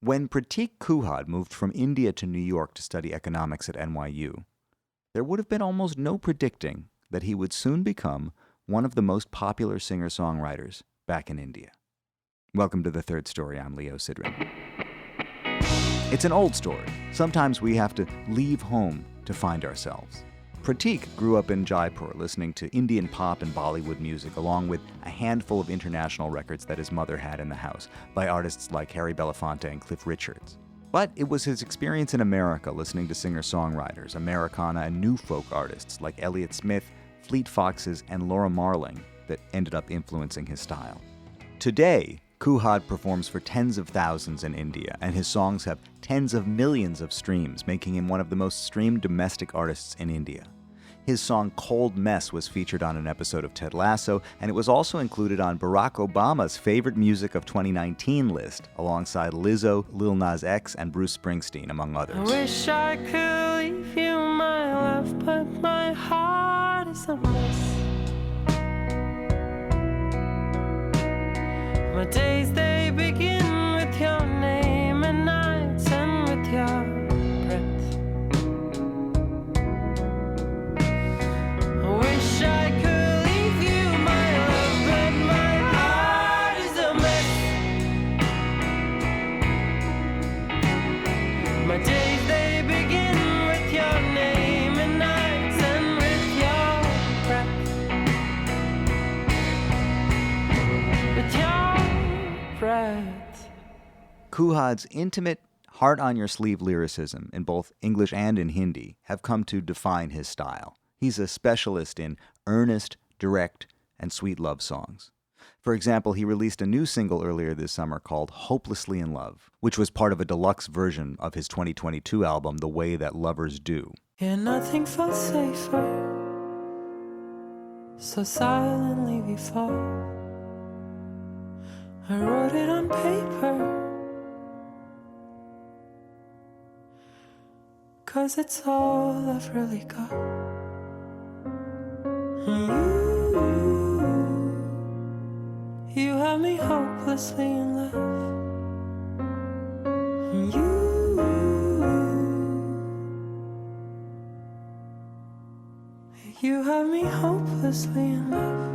When Prateek Kuhad moved from India to New York to study economics at NYU, there would have been almost no predicting that he would soon become one of the most popular singer-songwriters back in India. Welcome to The Third Story. I'm Leo Sidran. It's an old story. Sometimes we have to leave home to find ourselves. Prateek grew up in Jaipur listening to Indian pop and Bollywood music, along with a handful of international records that his mother had in the house by artists like Harry Belafonte and Cliff Richards. But it was his experience in America listening to singer-songwriters, Americana, and new folk artists like Elliott Smith, Foxes and Laura Marling that ended up influencing his style. Today, Kuhad performs for tens of thousands in India, and his songs have tens of millions of streams, making him one of the most streamed domestic artists in India. His song Cold Mess was featured on an episode of Ted Lasso, and it was also included on Barack Obama's Favorite Music of 2019 list, alongside Lizzo, Lil Nas X, and Bruce Springsteen, among others. I wish I could leave you, my love, but my heart is a mess. My days, they begin with your name, and nights end with your breath. I wish I could leave you, my love, but my heart is a mess. My days, they begin with your name, and nights end with your breath. With your breath. Kuhad's intimate, heart-on-your-sleeve lyricism in both English and in Hindi have come to define his style. He's a specialist in earnest, direct, and sweet love songs. For example, he released a new single earlier this summer called Hopelessly in Love, which was part of a deluxe version of his 2022 album, The Way That Lovers Do. Yeah, nothing felt safer. So silently we fall. I wrote it on paper. 'Cause it's all I've really got. You have me hopelessly in love. You have me hopelessly in love.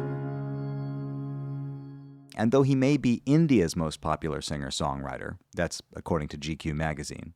And though he may be India's most popular singer-songwriter, that's according to GQ magazine,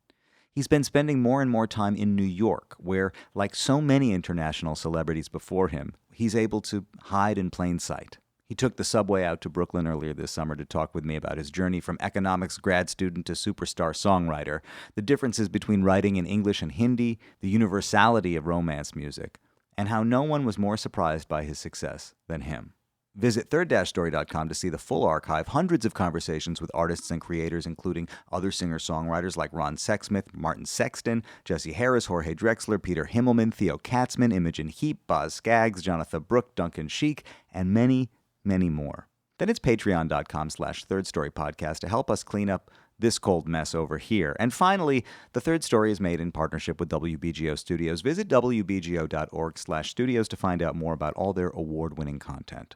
he's been spending more and more time in New York, where, like so many international celebrities before him, he's able to hide in plain sight. He took the subway out to Brooklyn earlier this summer to talk with me about his journey from economics grad student to superstar songwriter, the differences between writing in English and Hindi, the universality of romance music, and how no one was more surprised by his success than him. Visit third-story.com to see the full archive, hundreds of conversations with artists and creators, including other singer-songwriters like Ron Sexsmith, Martin Sexton, Jesse Harris, Jorge Drexler, Peter Himmelman, Theo Katzman, Imogen Heap, Boz Scaggs, Jonathan Brooke, Duncan Sheik, and many, many more. Then it's patreon.com/thirdstorypodcast to help us clean up this cold mess over here. And finally, The Third Story is made in partnership with WBGO Studios. Visit wbgo.org/studios to find out more about all their award-winning content.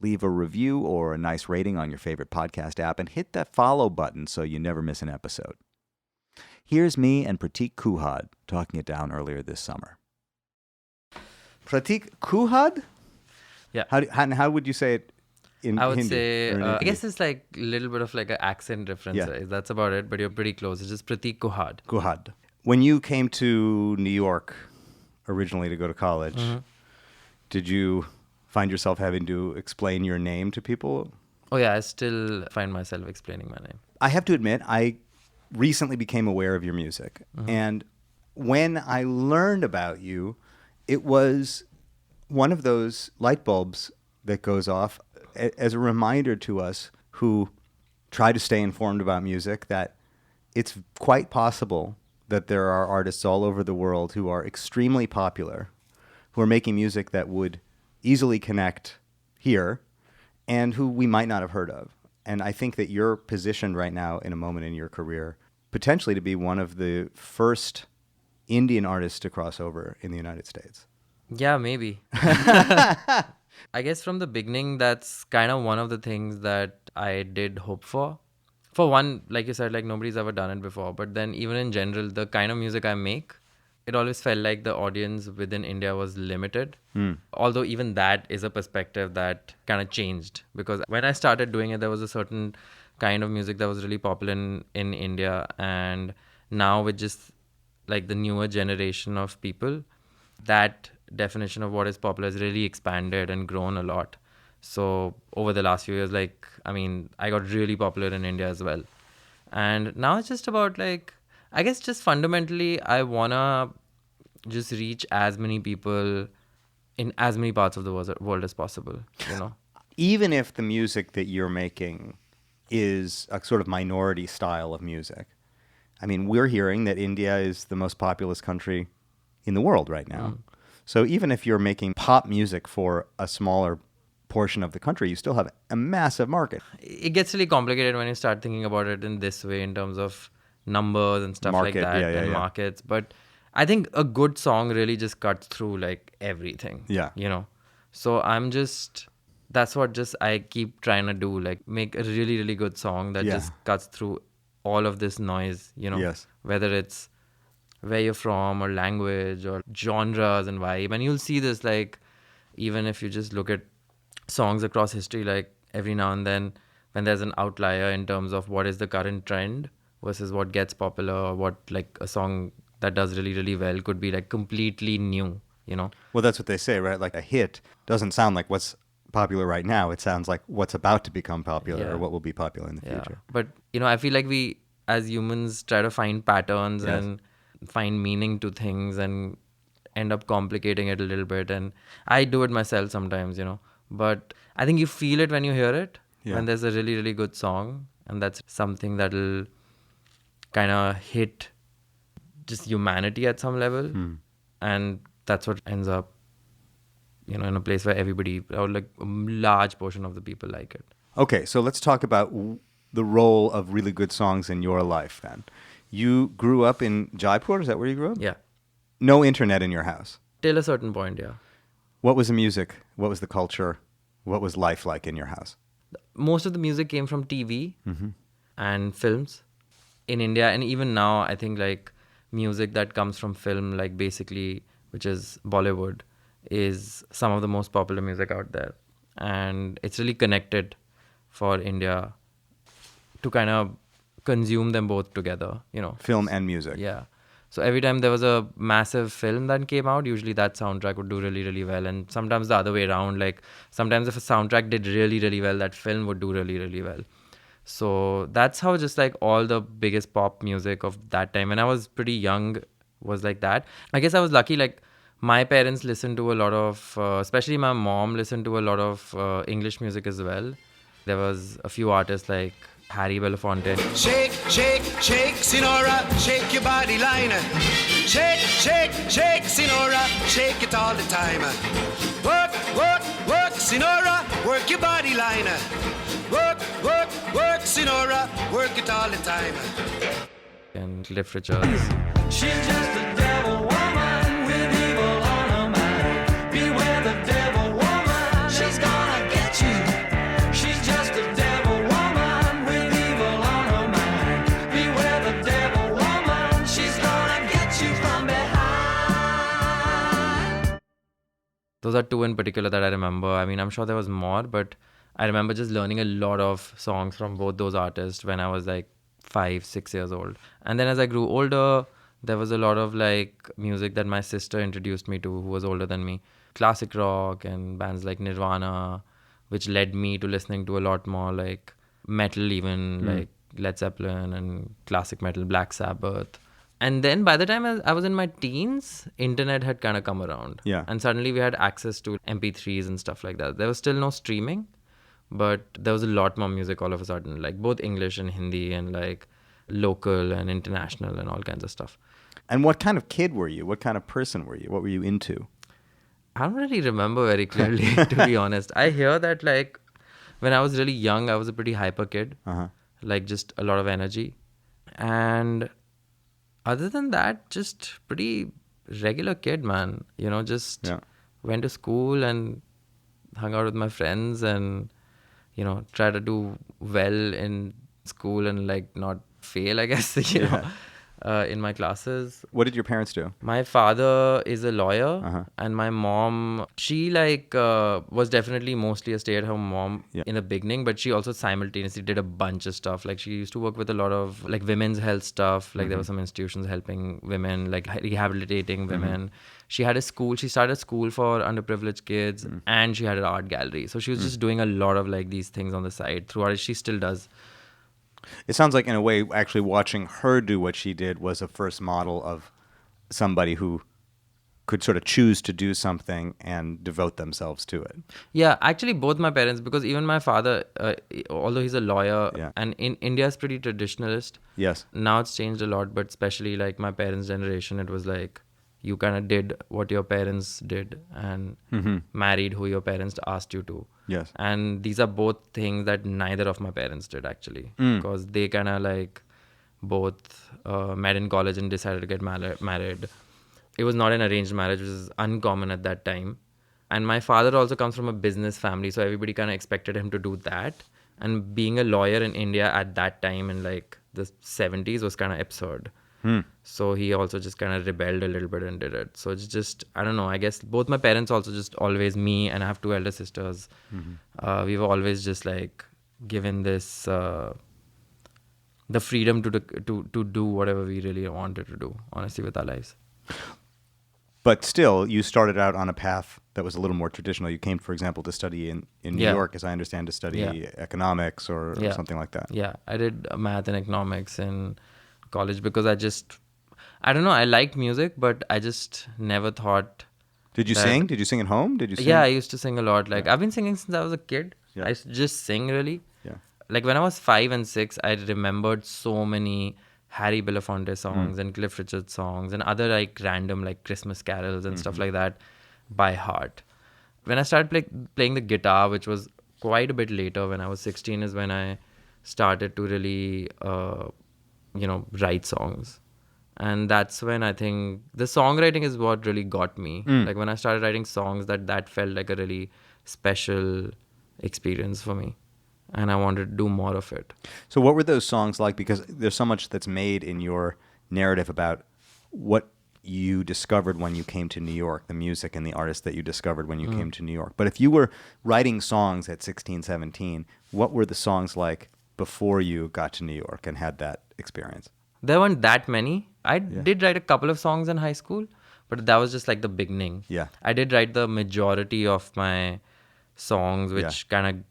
Leave a review or a nice rating on your favorite podcast app, and hit that follow button so you never miss an episode. Here's me and Prateek Kuhad talking it down earlier this summer. Prateek Kuhad? Yeah. How would you say it in Hindi? I would say, in I guess it's like a little bit of like an accent difference. Yeah. That's about it, but you're pretty close. It's just Prateek Kuhad. Kuhad. When you came to New York originally to go to college, did you find yourself having to explain your name to people? Oh yeah, I still find myself explaining my name. I have to admit, I recently became aware of your music. And when I learned about you, it was one of those light bulbs that goes off as a reminder to us who try to stay informed about music that it's quite possible that there are artists all over the world who are extremely popular, who are making music that would easily connect here, and who we might not have heard of. And I think that you're positioned right now in a moment in your career potentially to be one of the first Indian artists to cross over in the United States. Yeah, maybe. I guess from the beginning, that's kind of one of the things that I did hope for. For one, like you said, like nobody's ever done it before. But then even in general, the kind of music I make, it always felt like the audience within India was limited. Although even that is a perspective that kind of changed, because when I started doing it, there was a certain kind of music that was really popular in India. And now with just like the newer generation of people, that definition of what is popular has really expanded and grown a lot. So over the last few years, like, I mean, I got really popular in India as well. And now it's just about like, I guess just fundamentally, I wanna just reach as many people in as many parts of the world as possible, you know? Even if the music that you're making is a sort of minority style of music. I mean, we're hearing that India is the most populous country in the world right now. So even if you're making pop music for a smaller portion of the country, you still have a massive market. It gets really complicated when you start thinking about it in this way in terms of numbers and stuff like that and markets. But I think a good song really just cuts through like everything. Yeah. You know? So that's what just I keep trying to do, like make a really, really good song that just cuts through all of this noise, you know? Yes. Whether it's where you're from or language or genres and vibe. And you'll see this, like, even if you just look at songs across history, like every now and then when there's an outlier in terms of what is the current trend versus what gets popular, or what like a song that does really, really well could be like completely new, you know? Well, that's what they say, right? Like a hit doesn't sound like what's popular right now. It sounds like what's about to become popular or what will be popular in the future. But, you know, I feel like we as humans try to find patterns and find meaning to things and end up complicating it a little bit. And I do it myself sometimes, you know. But I think you feel it when you hear it, when there's a really, really good song. And that's something that'll kind of hit just humanity at some level. And that's what ends up, you know, in a place where everybody, or like a large portion of the people like it. Okay, so let's talk about the role of really good songs in your life then. You grew up in Jaipur, is that where you grew up? Yeah. No internet in your house? Till a certain point, yeah. What was the music? What was the culture? What was life like in your house? Most of the music came from TV and films in India. And even now, I think like music that comes from film, like basically, which is Bollywood, is some of the most popular music out there. And it's really connected for India to kind of consume them both together, you know. Film and music. Yeah. So every time there was a massive film that came out, usually that soundtrack would do really, really well. And sometimes the other way around, like sometimes if a soundtrack did really, really well, that film would do really, really well. So that's how just like all the biggest pop music of that time, when I was pretty young, was like that. I guess I was lucky, like my parents listened to a lot of, especially my mom listened to a lot of English music as well. There was a few artists like Harry Belafonte. Shake, shake, shake, Sinora, shake your body line. Shake, shake, shake, Sinora, shake it all the time. Work, work, work, Sinora, work your body line. Work, work, work, Sinora, work it all the time. And Cliff Richards. She's just a devil woman with evil on her mind. Beware the devil woman, she's gonna get you. She's just a devil woman with evil on her mind. Beware the devil woman, she's gonna get you from behind. Those are two in particular that I remember. I mean, I'm sure there was more, but I remember just learning a lot of songs from both those artists when I was like 5-6 years old. And then as I grew older, there was a lot of like music that my sister introduced me to, who was older than me. Classic rock and bands like Nirvana, which led me to listening to a lot more like metal, even like Led Zeppelin and classic metal, Black Sabbath. And then by the time I was in my teens, internet had kind of come around. Yeah. And suddenly we had access to MP3s and stuff like that. There was still no streaming, but there was a lot more music all of a sudden, like both English and Hindi and like local and international and all kinds of stuff. And what kind of kid were you? What kind of person were you? What were you into? I don't really remember very clearly, to be honest. I hear that like when I was really young, I was a pretty hyper kid, like just a lot of energy. And other than that, just pretty regular kid, man. You know, just went to school and hung out with my friends and, you know, try to do well in school and like not fail, I guess, you know, in my classes. What did your parents do? My father is a lawyer, and my mom, she like was definitely mostly a stay-at-home mom in the beginning, but she also simultaneously did a bunch of stuff. Like she used to work with a lot of like women's health stuff. Like there were some institutions helping women, like rehabilitating women. She had a school. She started a school for underprivileged kids, and she had an art gallery. So she was just doing a lot of like these things on the side throughout. She still does. It sounds like, in a way, actually watching her do what she did was a first model of somebody who could sort of choose to do something and devote themselves to it. Yeah, actually both my parents, because even my father, although he's a lawyer, and in India is pretty traditionalist. Yes. Now it's changed a lot, but especially like my parents' generation, it was like you kind of did what your parents did and married who your parents asked you to. Yes. And these are both things that neither of my parents did actually, because they kind of like both met in college and decided to get married. It was not an arranged marriage, which is uncommon at that time. And my father also comes from a business family, so everybody kind of expected him to do that. And being a lawyer in India at that time in like the 70s was kind of absurd. So he also just kind of rebelled a little bit and did it. So it's just, I don't know, I guess both my parents also just always, me and I have two elder sisters, we were always just like given this, the freedom to do whatever we really wanted to do, honestly, with our lives. But still, you started out on a path that was a little more traditional. You came, for example, to study in New York, as I understand, to study economics or something like that. Yeah, I did math and economics in college because I don't know, I liked music, but I just never thought. Did you sing? Did you sing at home? Did you sing? Yeah, I used to sing a lot. Like I've been singing since I was a kid. Yeah. I used to just sing really. Yeah. Like when I was 5 and 6, I remembered so many Harry Belafonte songs and Cliff Richard songs and other like random like Christmas carols and stuff like that by heart. When I started playing the guitar, which was quite a bit later, when I was 16, is when I started to really, write songs. And that's when I think the songwriting is what really got me. Like when I started writing songs, that felt like a really special experience for me. And I wanted to do more of it. So what were those songs like? Because there's so much that's made in your narrative about what you discovered when you came to New York, the music and the artists that you discovered when you came to New York. But if you were writing songs at 16, 17, what were the songs like before you got to New York and had that experience? There weren't that many. I did write a couple of songs in high school, but that was just like the beginning. Yeah. I did write the majority of my songs, which kind of,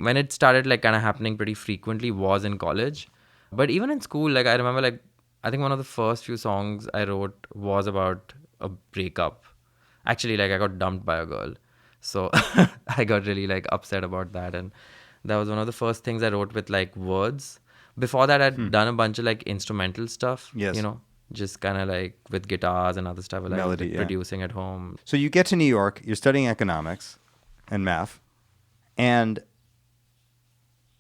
when it started like kind of happening pretty frequently, was in college. But even in school, like I remember like, I think one of the first few songs I wrote was about a breakup. Actually, like I got dumped by a girl. So I got really like upset about that. And that was one of the first things I wrote with like words. Before that, I'd done a bunch of like instrumental stuff, just kind of like with guitars and other stuff, like Melody, producing at home. So you get to New York, you're studying economics and math, and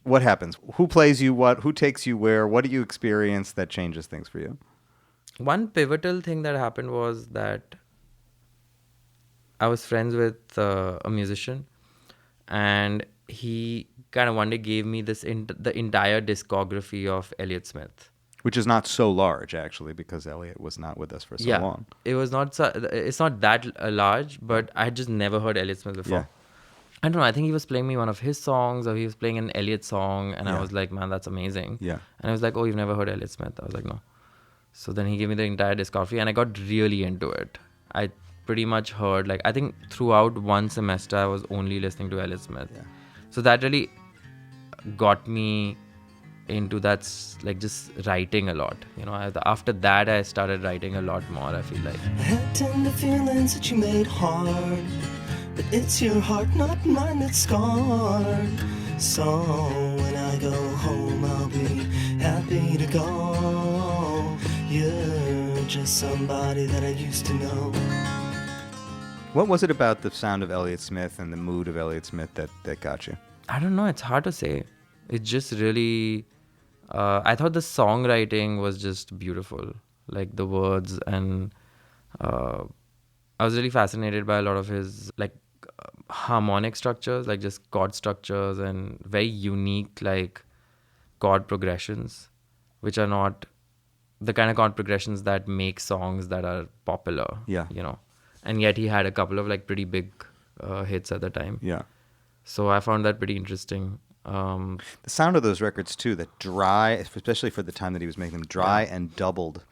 what happens? Who plays you what? Who takes you where? What do you experience that changes things for you? One pivotal thing that happened was that I was friends with a musician, and he kind of one day gave me this the entire discography of Elliott Smith, which is not so large actually, because Elliott was not with us for so long. It was not. It's not that large, but I had just never heard Elliott Smith before. Yeah. I don't know. I think he was playing me one of his songs, or he was playing an Elliott song, and I was like, "Man, that's amazing." Yeah. And I was like, "Oh, you've never heard Elliott Smith?" I was like, "No." So then he gave me the entire discography, and I got really into it. I pretty much heard, like, I think throughout one semester I was only listening to Elliott Smith. Yeah. So that really got me into that, like, just writing a lot. After that I started writing a lot more, I feel like. I had tender feelings that you made hard, but it's your heart, not mine, that's scarred. So when I go home, I'll be happy to go. You're just somebody that I used to know. What was it about the sound of Elliott Smith and the mood of Elliott Smith that got you? I don't know. It's hard to say. It just really... I thought the songwriting was just beautiful. Like the words, and I was really fascinated by a lot of his like harmonic structures, like just chord structures, and very unique like chord progressions, which are not the kind of chord progressions that make songs that are popular. Yeah. You know, and yet he had a couple of like pretty big hits at the time. Yeah. So I found that pretty interesting. The sound of those records too, that dry, especially for the time that he was making them, dry and doubled,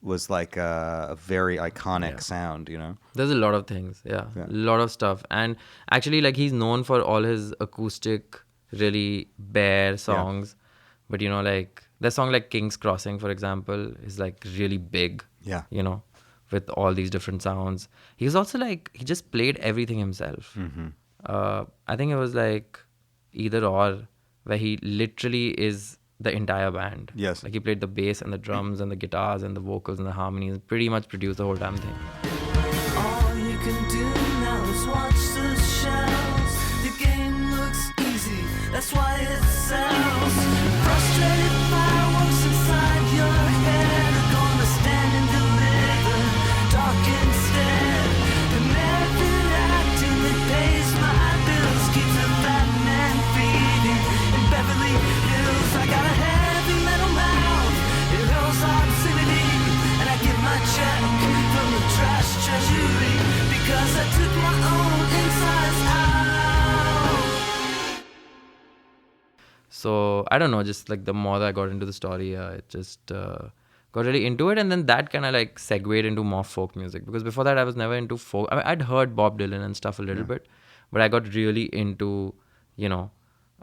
was like a very iconic sound, you know? There's a lot of things, a lot of stuff. And actually, like, he's known for all his acoustic, really bare songs. But, you know, like, the song like King's Crossing, for example, is like really big, you know, with all these different sounds. He was also like, he just played everything himself. I think it was like either or, where he literally is the entire band. Yes. Like, he played the bass and the drums and the guitars and the vocals and the harmonies, pretty much produced the whole damn thing. All you can do now is watch the shells. The game looks easy, that's why it sells. Frustrated fireworks inside your head are gonna stand and deliver dark instead. The method acting that pays my bills keeps a fat man feeding in Beverly Hills. I got a heavy metal mouth, it hurls obscenity, and I get my check from the trash treasury because I took my own insides out. So I don't know, just like the more that I got into the story, it just got really into it. And then that kind of like segued into more folk music, because before that I was never into folk. I mean, I'd heard Bob Dylan and stuff a little bit, but I got really into, you know,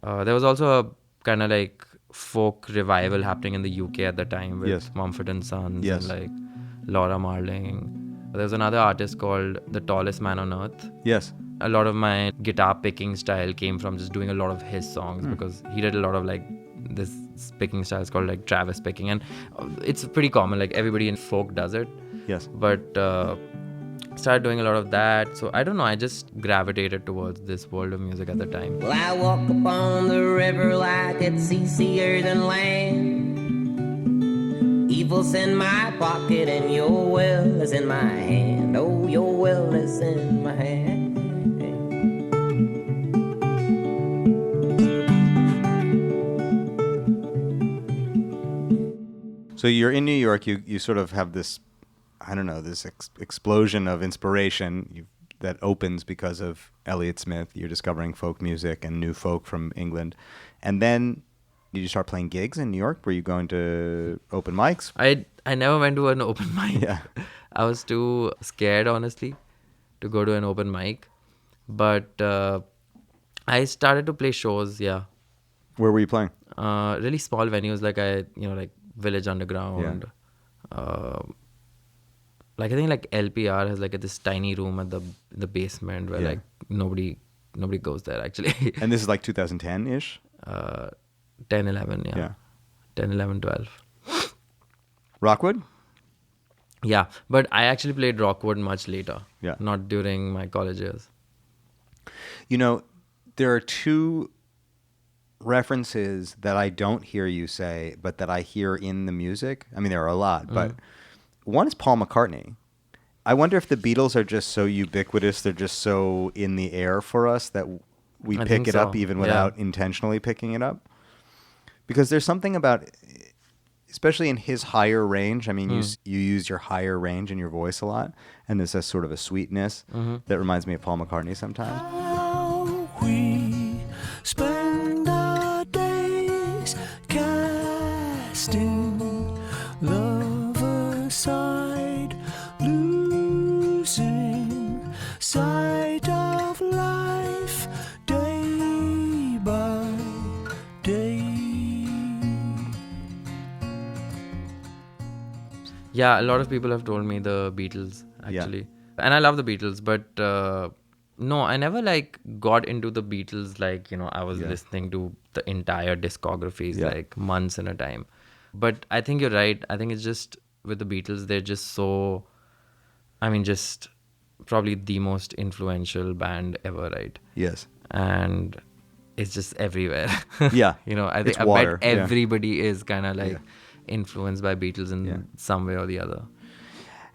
there was also a kind of like folk revival happening in the UK at the time with Mumford and Sons and like Laura Marling. There was another artist called The Tallest Man on Earth. Yes. A lot of my guitar picking style came from just doing a lot of his songs, because he did a lot of like this picking style is called like Travis picking, and it's pretty common, like everybody in folk does it. Yes. But started doing a lot of that. So I don't know, I just gravitated towards this world of music at the time. Well, I walk upon the river like it's easier than land. Evil's in my pocket and your will is in my hand. Oh, your will is in my hand. So you're in New York, you sort of have this, I don't know, this explosion of inspiration that opens because of Elliott Smith. You're discovering folk music and new folk from England. And then did you start playing gigs in New York? Were you going to open mics? I never went to an open mic. Yeah. I was too scared, honestly, to go to an open mic. But I started to play shows, Where were you playing? Really small venues, like like Village Underground. Like I think like LPR has like this tiny room at the basement where like nobody goes there actually. And this is like 2010-ish? 10, 11, yeah. 10, 11, 12. Rockwood? Yeah, but I actually played Rockwood much later. Yeah. Not during my college years. You know, there are two references that I don't hear you say, but that I hear in the music. I mean, there are a lot, but one is Paul McCartney. I wonder if the Beatles are just so ubiquitous, they're just so in the air for us that we pick it up even without intentionally picking it up. Because there's something about, especially in his higher range, I mean, you use your higher range in your voice a lot, and there's a sort of a sweetness that reminds me of Paul McCartney sometimes. How we spend our days casting love aside, losing sight of life day by day. Yeah, a lot of people have told me the Beatles, actually. And I love the Beatles, but no, I never like got into the Beatles like, I was listening to the entire discographies like months at a time. But I think you're right. I think it's just with the Beatles, they're just so, just probably the most influential band ever, right? Yes. And it's just everywhere. Yeah. I think water. bet everybody is kind of like influenced by Beatles in some way or the other.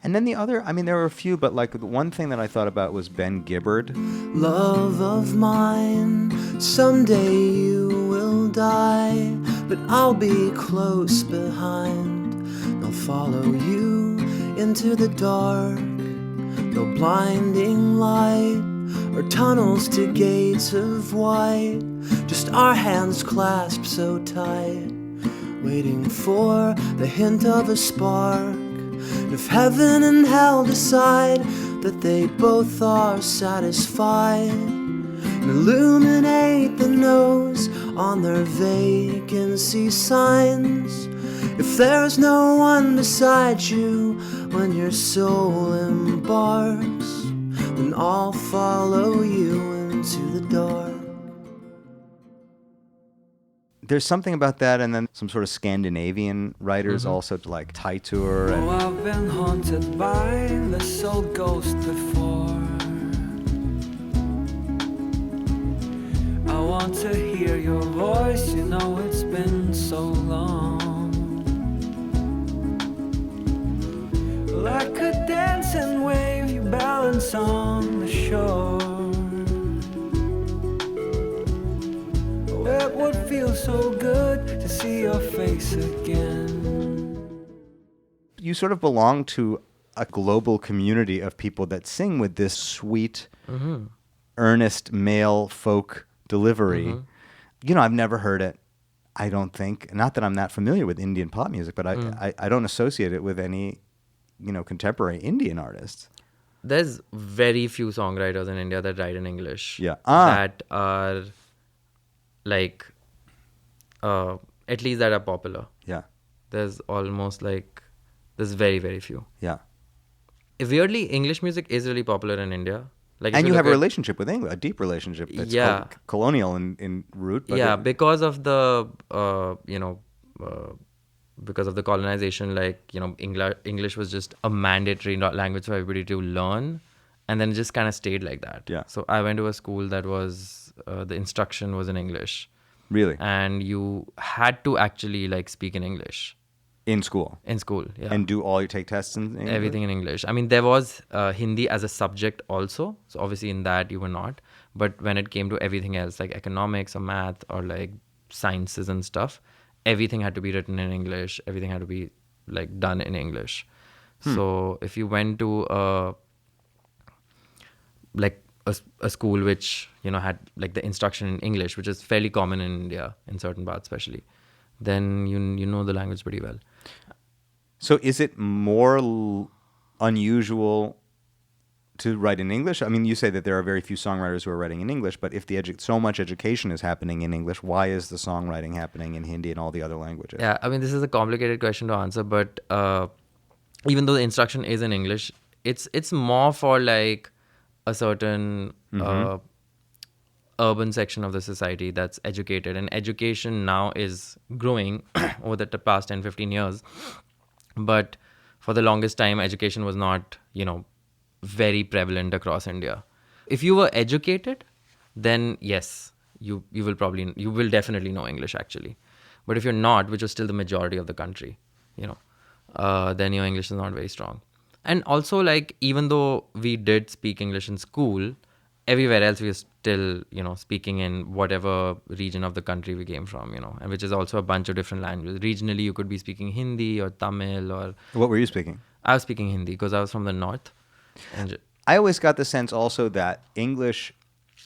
And then the other, there were a few, but like the one thing that I thought about was Ben Gibbard. Love of mine, someday you will die. but I'll be close behind. They'll follow you into the dark, no blinding light or tunnels to gates of white, just our hands clasped so tight, waiting for the hint of a spark. And if heaven and hell decide that they both are satisfied, and illuminate the nose on their vacancy signs, if there's no one beside you when your soul embarks, then I'll follow you into the dark. There's something about that, and then some sort of Scandinavian writers also, like Teitur. Oh, I've been haunted by this old ghost before. I want to hear your voice, you know it's been so long. Well, I could dance and wave you balance on the shore. Oh, it would feel so good to see your face again. You sort of belong to a global community of people that sing with this sweet, earnest male folk delivery. You know, I've never heard it, I don't think. Not that I'm that familiar with Indian pop music, but I don't associate it with any, you know, contemporary Indian artists. There's very few songwriters in India that write in English. Yeah. That are like, at least that are popular. Yeah. There's almost like, there's very, very few. Yeah. Weirdly, English music is really popular in India. Like, And if you have a look relationship with England, a deep relationship that's Yeah. colonial in root. But yeah, because of the, because of the colonization, like, you know, English was just a mandatory language for everybody to learn. And then it just kind of stayed like that. Yeah. So I went to a school that was, the instruction was in English. Really? And you had to actually like speak in English. In school? In school, yeah. And do all you take tests in English? Everything in English. I mean, there was Hindi as a subject also. So obviously in that you were not. But when it came to everything else, like economics or math or like sciences and stuff, everything had to be written in English. Everything had to be like done in English. So if you went to a school which, you know, had like the instruction in English, which is fairly common in India, in certain parts especially, then you know the language pretty well. So is it more unusual to write in English? I mean, you say that there are very few songwriters who are writing in English, but if so much education is happening in English, why is the songwriting happening in Hindi and all the other languages? Yeah, I mean, this is a complicated question to answer, but even though the instruction is in English, it's more for like a certain urban section of the society that's educated. And education now is growing over the past 10-15 years. But for the longest time, education was not, you know, very prevalent across India. If you were educated, then yes, you will definitely know English actually. But if you're not, which was still the majority of the country, you know, then your English is not very strong. And also, like, even though we did speak English in school, everywhere else we were still, you know, speaking in whatever region of the country we came from, you know, and which is also a bunch of different languages. Regionally, you could be speaking Hindi or Tamil or... What were you speaking? I was speaking Hindi because I was from the north. And I always got the sense also that English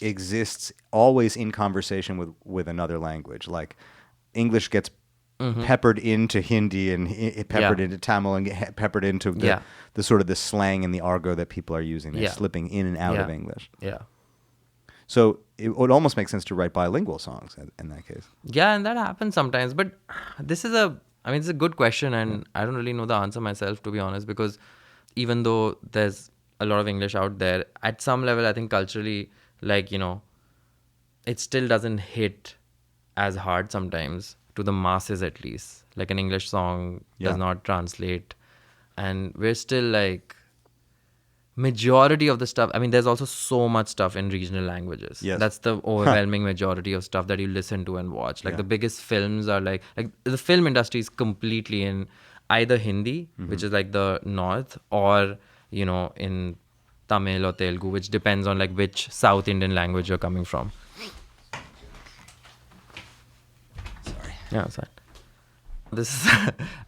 exists always in conversation with another language. Like, English gets peppered into Hindi and peppered into Tamil and peppered into the sort of the slang and the argot that people are using. They're slipping in and out of English. Yeah. So it would almost make sense to write bilingual songs in that case. Yeah, and that happens sometimes. But it's a good question, and I don't really know the answer myself, to be honest, because even though there's a lot of English out there, at some level, I think culturally, like, you know, it still doesn't hit as hard sometimes, to the masses at least. Like, an English song does not translate. And we're still like, majority of the stuff, I mean, there's also so much stuff in regional languages. Yes. That's the overwhelming majority of stuff that you listen to and watch. Like, the biggest films are like the film industry is completely in either Hindi, which is like the north, or, you know, in Tamil or Telugu, which depends on like which South Indian language you're coming from. Sorry. Yeah, sorry. This is,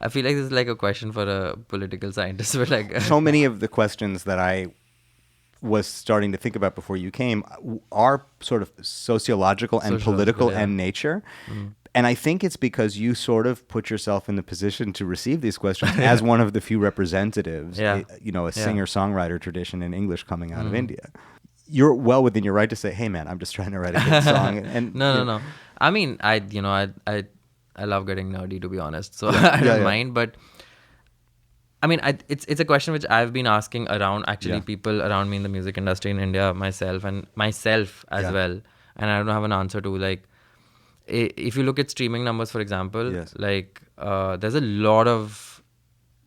I feel like this is like a question for a political scientist, but like So many of the questions that I was starting to think about before you came are sort of sociological and political yeah. in nature. And I think it's because you sort of put yourself in the position to receive these questions as one of the few representatives, Yeah. a singer-songwriter tradition in English coming out of India. You're well within your right to say, hey, man, I'm just trying to write a good song. And no. I mean, I love getting nerdy, to be honest. So I don't mind. But I mean, it's a question which I've been asking around people around me in the music industry in India, myself as well. And I don't have an answer to, like, if you look at streaming numbers, for example, like there's a lot of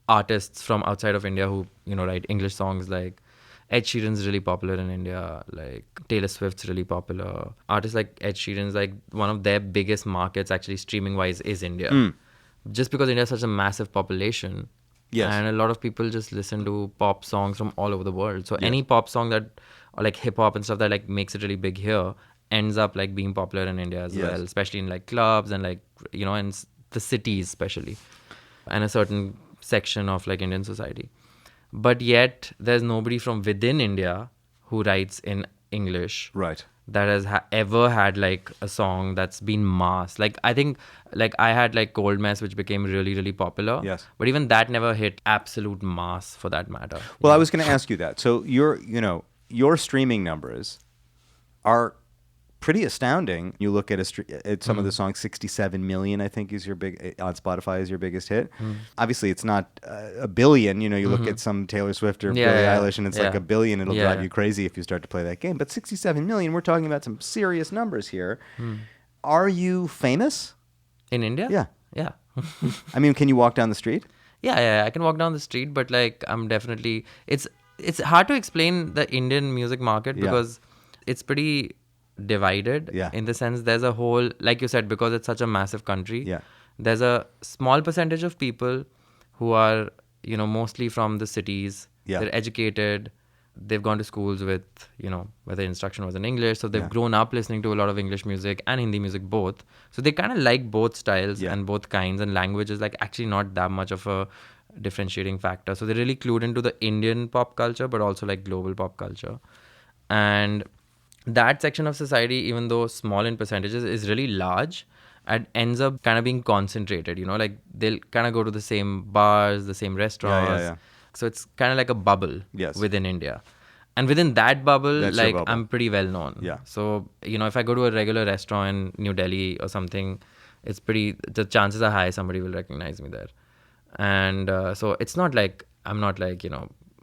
artists from outside of India who, write English songs. Like Ed Sheeran's really popular in India. Like Taylor Swift's really popular. Artists like Ed Sheeran's, like, one of their biggest markets actually streaming wise is India. Just because India has such a massive population. Yes. And a lot of people just listen to pop songs from all over the world. So any pop song that, or like hip hop and stuff that like makes it really big here, ends up like being popular in India as well, especially in like clubs and like, in the cities especially, and a certain section of like Indian society. But yet there's nobody from within India who writes in English. Right. That has ever had like a song that's been mass. Like I think like I had like Cold Mess, which became really, really popular. Yes. But even that never hit absolute mass for that matter. Well, I was going to ask you that. So your streaming numbers are pretty astounding. You look at some of the songs, 67 million, I think, is on Spotify is your biggest hit. Obviously, it's not a billion. You look at some Taylor Swift or Billie Eilish, and it's like a billion. It'll drive you crazy if you start to play that game. But 67 million, we're talking about some serious numbers here. Are you famous? In India? Yeah. Yeah. I mean, can you walk down the street? Yeah, I can walk down the street, but like I'm definitely, it's hard to explain the Indian music market because it's pretty divided in the sense there's a whole, like you said, because it's such a massive country, there's a small percentage of people who are, mostly from the cities. They're educated, they've gone to schools with, where the instruction was in English, so they've grown up listening to a lot of English music and Hindi music both, so they kind of like both styles and both kinds, and language is like actually not that much of a differentiating factor. So they're really clued into the Indian pop culture but also like global pop culture. And that section of society, even though small in percentages, is really large and ends up kind of being concentrated, like they'll kind of go to the same bars, the same restaurants. So it's kind of like a bubble within India. And within that bubble, like I'm pretty well known. So, if I go to a regular restaurant in New Delhi or something, the chances are high somebody will recognize me there. And so it's not like, I'm not like,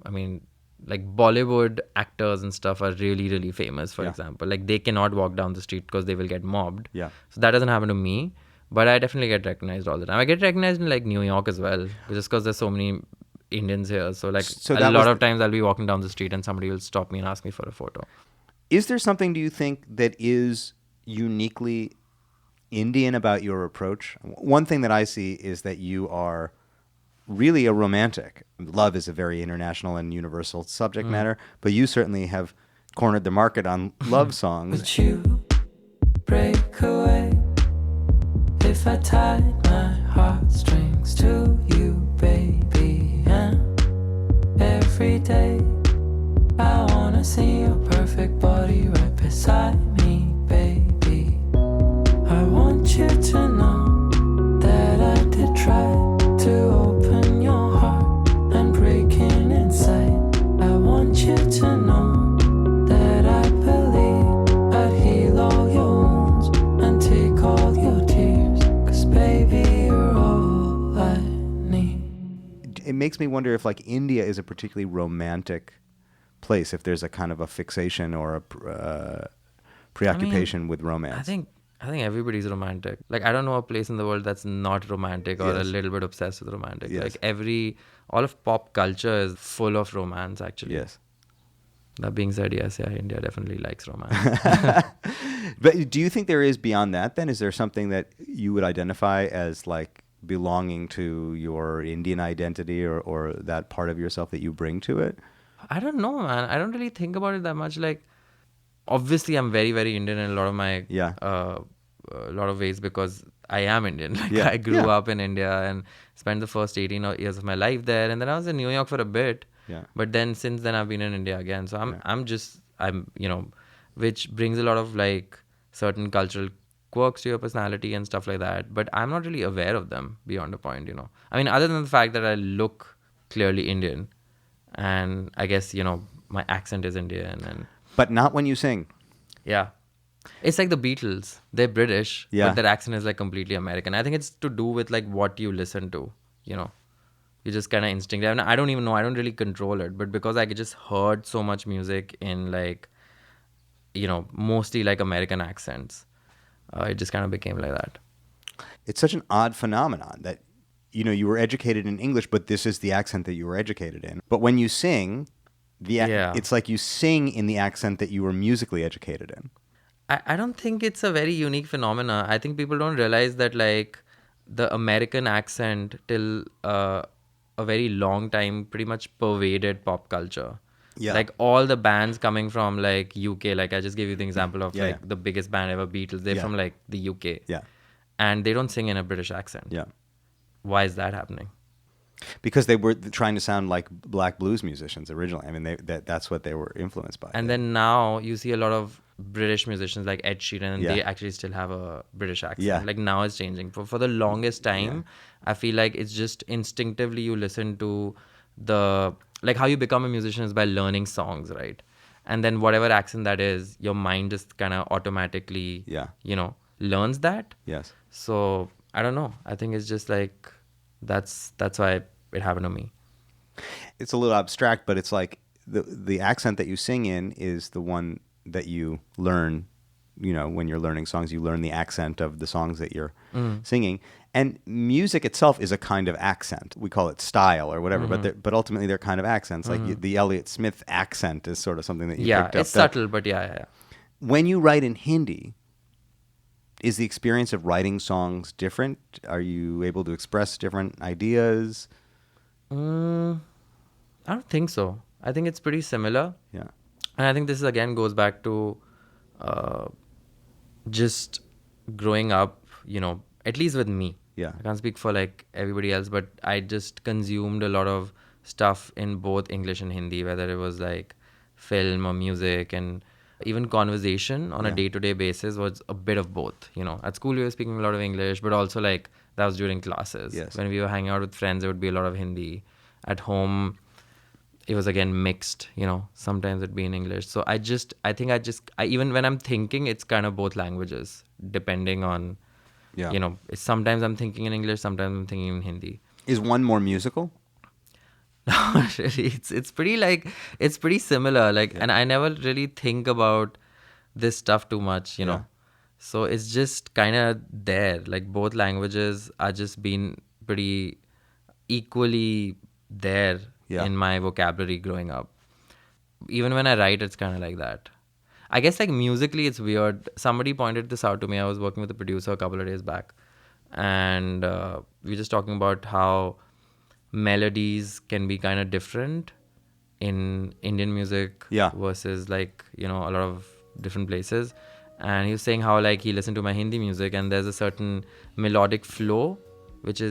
I mean, like Bollywood actors and stuff are really, really famous, for example. Like they cannot walk down the street because they will get mobbed. So that doesn't happen to me. But I definitely get recognized all the time. I get recognized in like New York as well, just because there's so many Indians here. So like a lot of times I'll be walking down the street and somebody will stop me and ask me for a photo. Is there something, do you think, that is uniquely Indian about your approach? One thing that I see is that you are really a romantic. Love is a very international and universal subject matter, but you certainly have cornered the market on love songs. Would you break away if I tied my heartstrings to you, baby? And every day I wanna see your perfect body right beside me, baby. I want you to know that I did try to open your heart and break in inside. I want you to know that I believe I'd heal all your wounds and take all your tears, 'cause baby, you're all I need. It makes me wonder if like India is a particularly romantic place, if there's a kind of a fixation or a preoccupation with romance. I think everybody's romantic. Like I don't know a place in the world that's not romantic or a little bit obsessed with romantic. Like all of pop culture is full of romance actually. Yes. That being said, yes, India definitely likes romance. But do you think there is beyond that then? Is there something that you would identify as like belonging to your Indian identity or that part of yourself that you bring to it? I don't know, man. I don't really think about it that much. Like, obviously, I'm very, very Indian in a lot of my a lot of ways because I am Indian. Like Yeah. I grew Yeah. up in India and spent the first 18 years of my life there, and then I was in New York for a bit. Yeah. But then since then I've been in India again. So I'm you know, which brings a lot of like certain cultural quirks to your personality and stuff like that. But I'm not really aware of them beyond a point, you know. I mean, other than the fact that I look clearly Indian, and I guess, you know, my accent is Indian, and But not when you sing. yeah. It's like the Beatles. They're British, Yeah. but their accent is like completely American. I think it's to do with like what you listen to, you know. You just kind of instinctive. And I don't even know. I don't really control it. But because I just heard so much music in like, you know, mostly like American accents, it just kind of became like that. It's such an odd phenomenon that, you know, you were educated in English, but this is the accent that you were educated in. But when you sing, Yeah. it's like you sing in the accent that you were musically educated in. I don't think it's a very unique phenomena. I think people don't realize that like the American accent till a very long time pretty much pervaded pop culture. Yeah. Like all the bands coming from like UK, like I just gave you the example of Yeah, like yeah. the biggest band ever, Beatles. They're Yeah. from like the UK. Yeah. And they don't sing in a British accent. Yeah. Why is that happening? Because they were trying to sound like black blues musicians originally. I mean, that's what they were influenced by. And then now you see a lot of British musicians like Ed Sheeran, and Yeah. they actually still have a British accent. Yeah. Like now it's changing. For the longest time, I feel like it's just instinctively you listen to the, like how you become a musician is by learning songs, right? And then whatever accent that is, your mind just kind of automatically, Yeah. you know, learns that. Yes. So I don't know. I think it's just like, that's why it happened to me. It's a little abstract, but it's like the accent that you sing in is the one that you learn, you know, when you're learning songs, you learn the accent of the songs that you're singing. And music itself is a kind of accent. We call it style or whatever, but ultimately they're kind of accents. Like the Elliott Smith accent is sort of something that you Yeah, picked up. it's subtle, but yeah. When you write in Hindi, is the experience of writing songs different? Are you able to express different ideas? I don't think so. I think it's pretty similar. Yeah. And I think this again goes back to just growing up, you know, at least with me. Yeah. I can't speak for like everybody else, but I just consumed a lot of stuff in both English and Hindi, whether it was like film or music, and even conversation on a day-to-day basis was a bit of both. You know, at school we were speaking a lot of English, but also like that was during classes. Yes. When we were hanging out with friends, it would be a lot of Hindi. At home, it was again mixed, you know, sometimes it'd be in English. So I think even when I'm thinking, it's kind of both languages, depending on, Yeah. you know, sometimes I'm thinking in English, sometimes I'm thinking in Hindi. Is one more musical? No, really, it's pretty similar. Like, and I never really think about this stuff too much, you know. So it's just kind of there. Like both languages are just been pretty equally there in my vocabulary growing up. Even when I write, it's kind of like that. I guess like musically, it's weird. Somebody pointed this out to me. I was working with a producer a couple of days back, and we were just talking about how melodies can be kind of different in Indian music versus like, you know, a lot of different places. And he was saying how like he listened to my Hindi music and there's a certain melodic flow which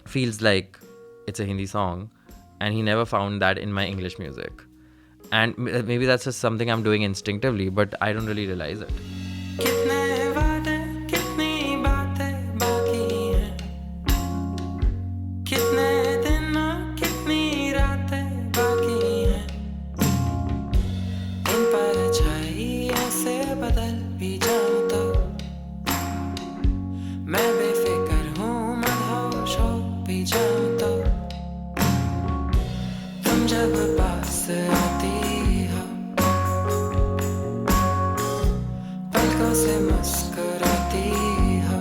feels like it's a Hindi song, and he never found that in my English music. And maybe that's just something I'm doing instinctively, but I don't really realize it. कितने वादे कितनी बातें बाकी हैं, कितने दिन कितनी रातें बाकी हैं, इन परछाइयों से बदल भी जाऊं तो मैं बेफिक्र हूँ, मदहोश हो भी जाऊं तो तुम जब पास आती हो पलकों से मुस्कुराती हो,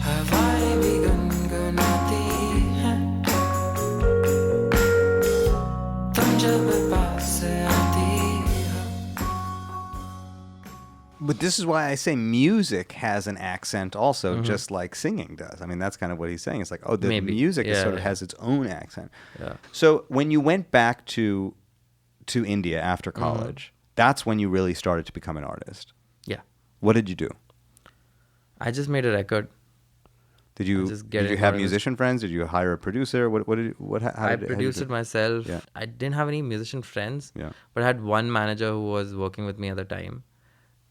हवाएं भी गुनगुनाती हैं, तुम जब पास आती हो. But this is why I say music has an accent also, just like singing does. I mean, that's kind of what he's saying. It's like, oh, the Maybe. music Yeah, sort of yeah. has its own accent. Yeah. So when you went back to India after college, that's when you really started to become an artist. What did you do? I just made a record. Did you just get did you it have going. musician friends? Did you hire a producer? I produced it myself. Yeah. I didn't have any musician friends, Yeah. but I had one manager who was working with me at the time.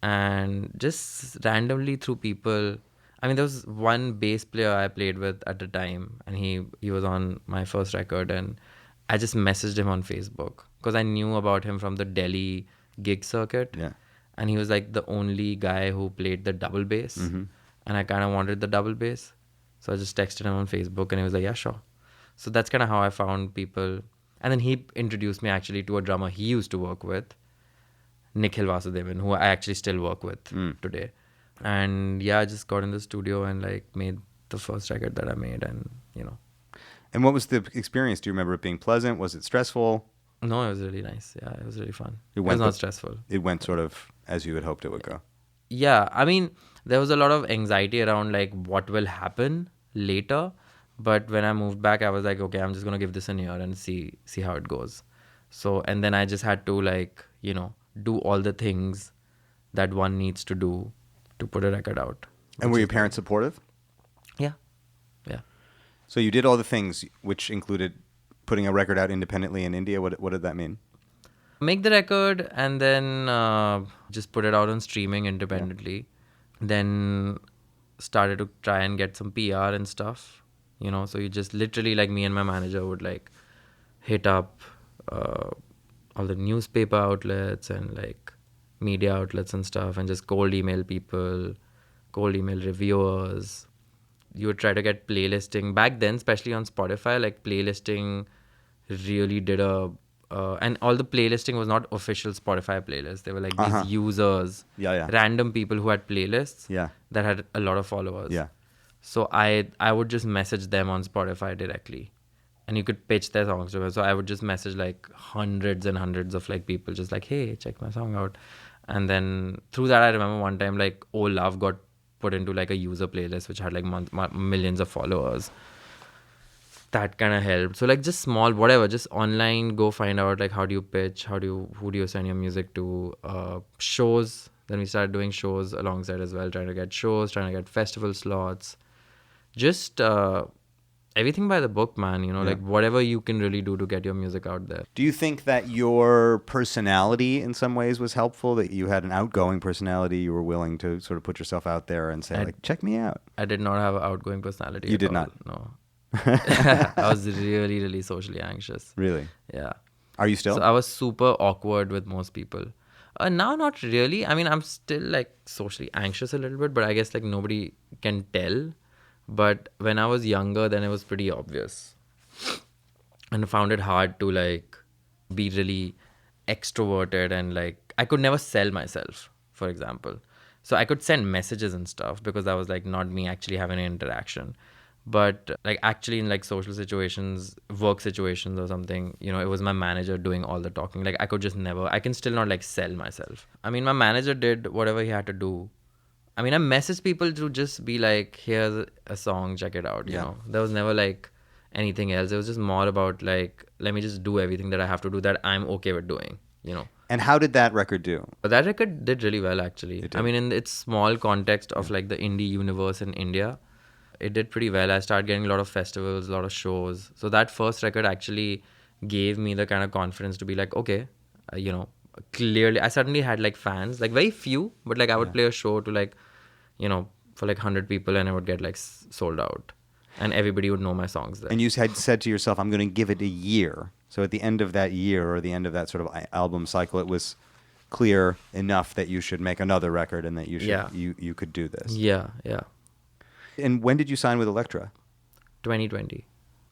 And just randomly through people, I mean, there was one bass player I played with at the time, and he was on my first record, and I just messaged him on Facebook because I knew about him from the Delhi gig circuit. Yeah. And he was like the only guy who played the double bass. Mm-hmm. And I kind of wanted the double bass. So I just texted him on Facebook and he was like, yeah, sure. So that's kind of how I found people. And then he introduced me actually to a drummer he used to work with, Nikhil Vasudevan, who I actually still work with today. And yeah, I just got in the studio and like made the first record that I made, and you know. And what was the experience? Do you remember it being pleasant? Was it stressful? No, it was really nice. Yeah, it was really fun. It It went was not the- stressful. It went sort of as you had hoped it would go. Yeah, I mean, there was a lot of anxiety around like what will happen later. But when I moved back, I was like, okay, I'm just gonna give this a year and see how it goes. So, and then I just had to like, you know, do all the things that one needs to do to put a record out. And were your parents supportive? Yeah, yeah. So you did all the things, which included putting a record out independently in India. What did that mean? Make the record and then just put it out on streaming independently. Then started to try and get some PR and stuff, you know. So you just literally, like, me and my manager would like hit up all the newspaper outlets and like media outlets and stuff, and just cold email people, cold email reviewers. You would try to get playlisting back then, especially on Spotify. Like, playlisting really did and all the playlisting was not official Spotify playlists. They were like these users, Yeah. random people who had playlists Yeah. that had a lot of followers. Yeah. So I would just message them on Spotify directly, and you could pitch their songs to them. So I would just message like hundreds and hundreds of like people, just like, hey, check my song out. And then through that, I remember one time like Oh Love got put into like a user playlist which had like millions of followers. That kind of helped. So like just small, whatever, just online, go find out like how do you pitch, who do you send your music to, shows. Then we started doing shows alongside as well, trying to get shows, trying to get festival slots. Just everything by the book, man, you know, like whatever you can really do to get your music out there. Do you think that your personality in some ways was helpful, that you had an outgoing personality, you were willing to sort of put yourself out there and say, like, check me out? I did not have an outgoing personality. You at did all. not? No. I was really, really socially anxious. Really? Yeah. Are you still? So I was super awkward with most people. Now, not really. I mean, I'm still like socially anxious a little bit, but I guess like nobody can tell. But when I was younger, then it was pretty obvious. And I found it hard to like be really extroverted, and like I could never sell myself, for example. So I could send messages and stuff because that was like not me actually having an interaction. But like actually in like social situations, work situations or something, you know, it was my manager doing all the talking. Like I can still not like sell myself. I mean, my manager did whatever he had to do. I mean, I messaged people to just be like, here's a song, check it out, you know. There was never like anything else. It was just more about like, let me just do everything that I have to do that I'm okay with doing, you know. And how did that record do? But that record did really well, actually. I mean, in its small context of like the indie universe in India, it did pretty well. I started getting a lot of festivals, a lot of shows. So that first record actually gave me the kind of confidence to be like, okay, you know, clearly I suddenly had like fans, like very few, but like I would play a show to like, you know, for like 100 people, and I would get like sold out, and everybody would know my songs there. And you had said to yourself, I'm going to give it a year. So at the end of that year, or the end of that sort of album cycle, it was clear enough that you should make another record and that you should you could do this. Yeah. And when did you sign with Elektra? 2020.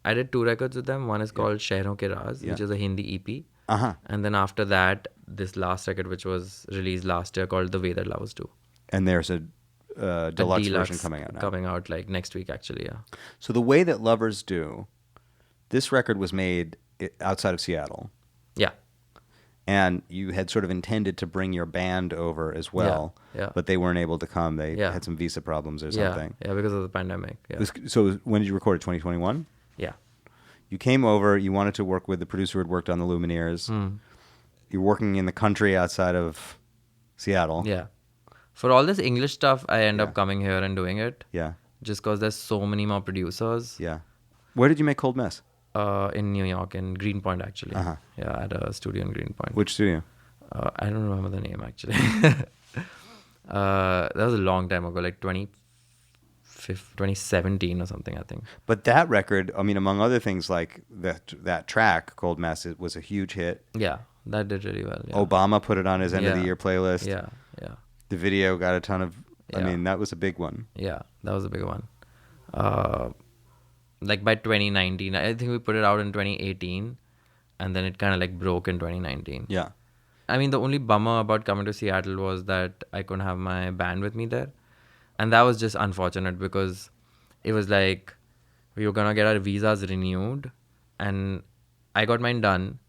I did 2 records with them. One is called Shehron Ke Raaz, which is a Hindi EP. And then after that, this last record, which was released last year, called The Way That Lovers Do. And there's a deluxe version coming out now. Coming out like next week, actually, yeah. So The Way That Lovers Do, this record was made outside of Seattle. Yeah. And you had sort of intended to bring your band over as well, but they weren't able to come. They had some visa problems or something. Yeah, because of the pandemic. Yeah. So when did you record it? 2021? Yeah. You came over, you wanted to work with the producer who had worked on the Lumineers. You're working in the country outside of Seattle. Yeah. For all this English stuff, I end up coming here and doing it. Yeah. Just because there's so many more producers. Yeah. Where did you make Cold Mess? In New York, in Greenpoint, actually. Yeah, at a studio in Greenpoint. Which studio? I don't remember the name, actually. That was a long time ago, like 2017 or something, I think. But that record, I mean, among other things, like that track, Cold Mess, it was a huge hit. Yeah, that did really well. Yeah. Obama put it on his end of the Yeah. year playlist. Yeah, yeah. The video got a ton of, I Yeah. mean, that was a big one. Yeah, that was a big one. Like by 2019, I think we put it out in 2018, and then it kind of like broke in 2019. Yeah. I mean, the only bummer about coming to Seattle was that I couldn't have my band with me there. And that was just unfortunate because it was like we were going to get our visas renewed and I got mine done.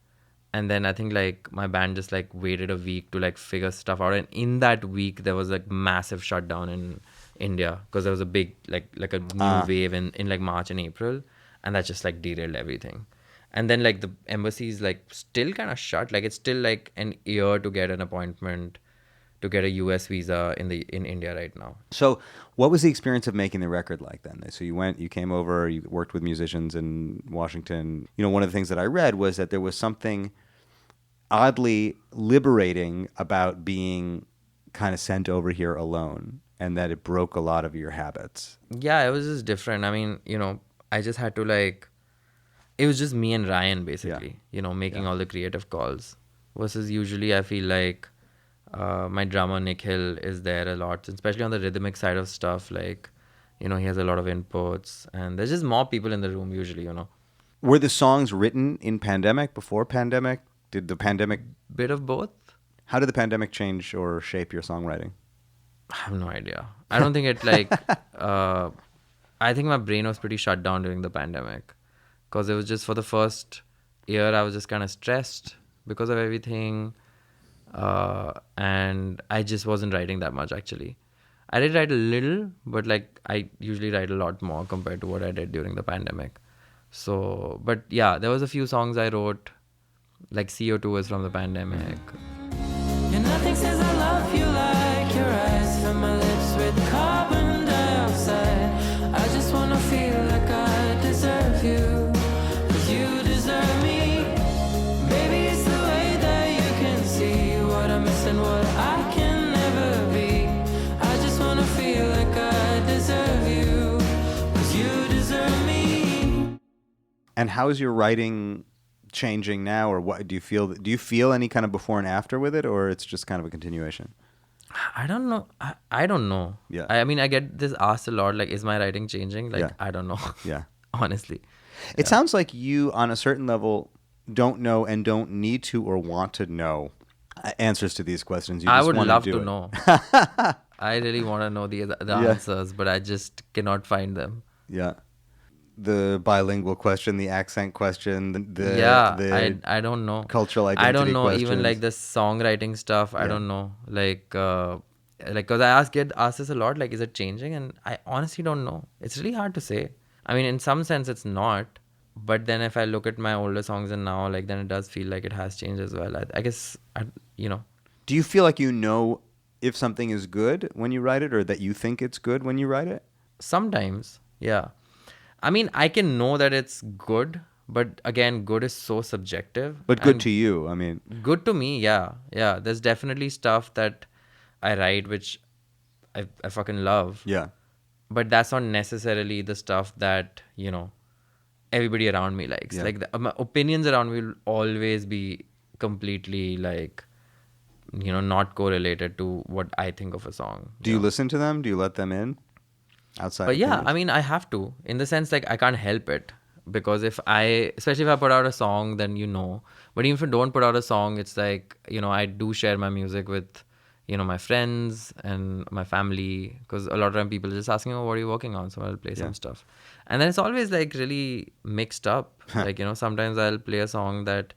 And then I think like my band just like waited a week to like figure stuff out. And in that week, there was like massive shutdown in India because there was a big like a new wave in like March and April. And that just like derailed everything. And then like the embassy is like still kind of shut. Like it's still like an year to get an appointment to get a US visa in India right now. So what was the experience of making the record like then? So you came over, you worked with musicians in Washington. You know, one of the things that I read was that there was something oddly liberating about being kind of sent over here alone and that it broke a lot of your habits. Yeah, it was just different. I mean, you know, I just had to like, it was just me and Ryan basically, you know, making all the creative calls versus usually I feel like my drummer Nick Hill is there a lot, especially on the rhythmic side of stuff. Like, you know, he has a lot of inputs and there's just more people in the room usually, you know. Were the songs written in pandemic, before pandemic? Did the pandemic... Bit of both. How did the pandemic change or shape your songwriting? I have no idea. I don't think it like... I think my brain was pretty shut down during the pandemic because it was just for the first year I was just kind of stressed because of everything. And I just wasn't writing that much actually. I did write a little, but like I usually write a lot more compared to what I did during the pandemic. So, but yeah, there was a few songs I wrote, like CO2 is from the pandemic. Yeah, nothing says I love you like your eyes fill my lips with carbon dioxide. I just wanna feel like I deserve you, 'cause you deserve me. Maybe it's the way that you can see what I miss and what I can never be. I just wanna feel like I deserve you, 'cause you deserve me. And how is your writing changing now, or what do you feel any kind of before and after with it, or it's just kind of a continuation? I don't know. I don't know. Yeah. I mean, I get this asked a lot, like, is my writing changing? Like, Yeah. I don't know. Yeah. Honestly. It sounds like you, on a certain level, don't know and don't need to or want to know answers to these questions. You I just would wanna love do to it. know. I really want to know the Yeah. answers, but I just cannot find them. Yeah. The bilingual question, the accent question, the I don't know. cultural identity I don't know questions. even like the songwriting stuff. I don't know. Like because I get asked this a lot. Like, is it changing? And I honestly don't know. It's really hard to say. I mean, in some sense, it's not. But then if I look at my older songs and now, like, then it does feel like it has changed as well. I guess, you know. Do you feel like you know if something is good when you write it, or that you think it's good when you write it? Sometimes, yeah. I mean, I can know that it's good, but again, good is so subjective. But good And to you, I mean. good to me, yeah. Yeah, there's definitely stuff that I write which I fucking love. Yeah. But that's not necessarily the stuff that, you know, everybody around me likes. Yeah. Like, my opinions around me will always be completely, like, you know, not correlated to what I think of a song. Do you listen to them? Do you let them in? Outside But yeah, opinions? I mean, I have to, in the sense, like, I can't help it. Because especially if I put out a song, then you know. But even if I don't put out a song, it's like, you know, I do share my music with, you know, my friends and my family. Because a lot of time people are just asking, oh, what are you working on? So I'll play some stuff. And then it's always like really mixed up. Like, you know, sometimes I'll play a song that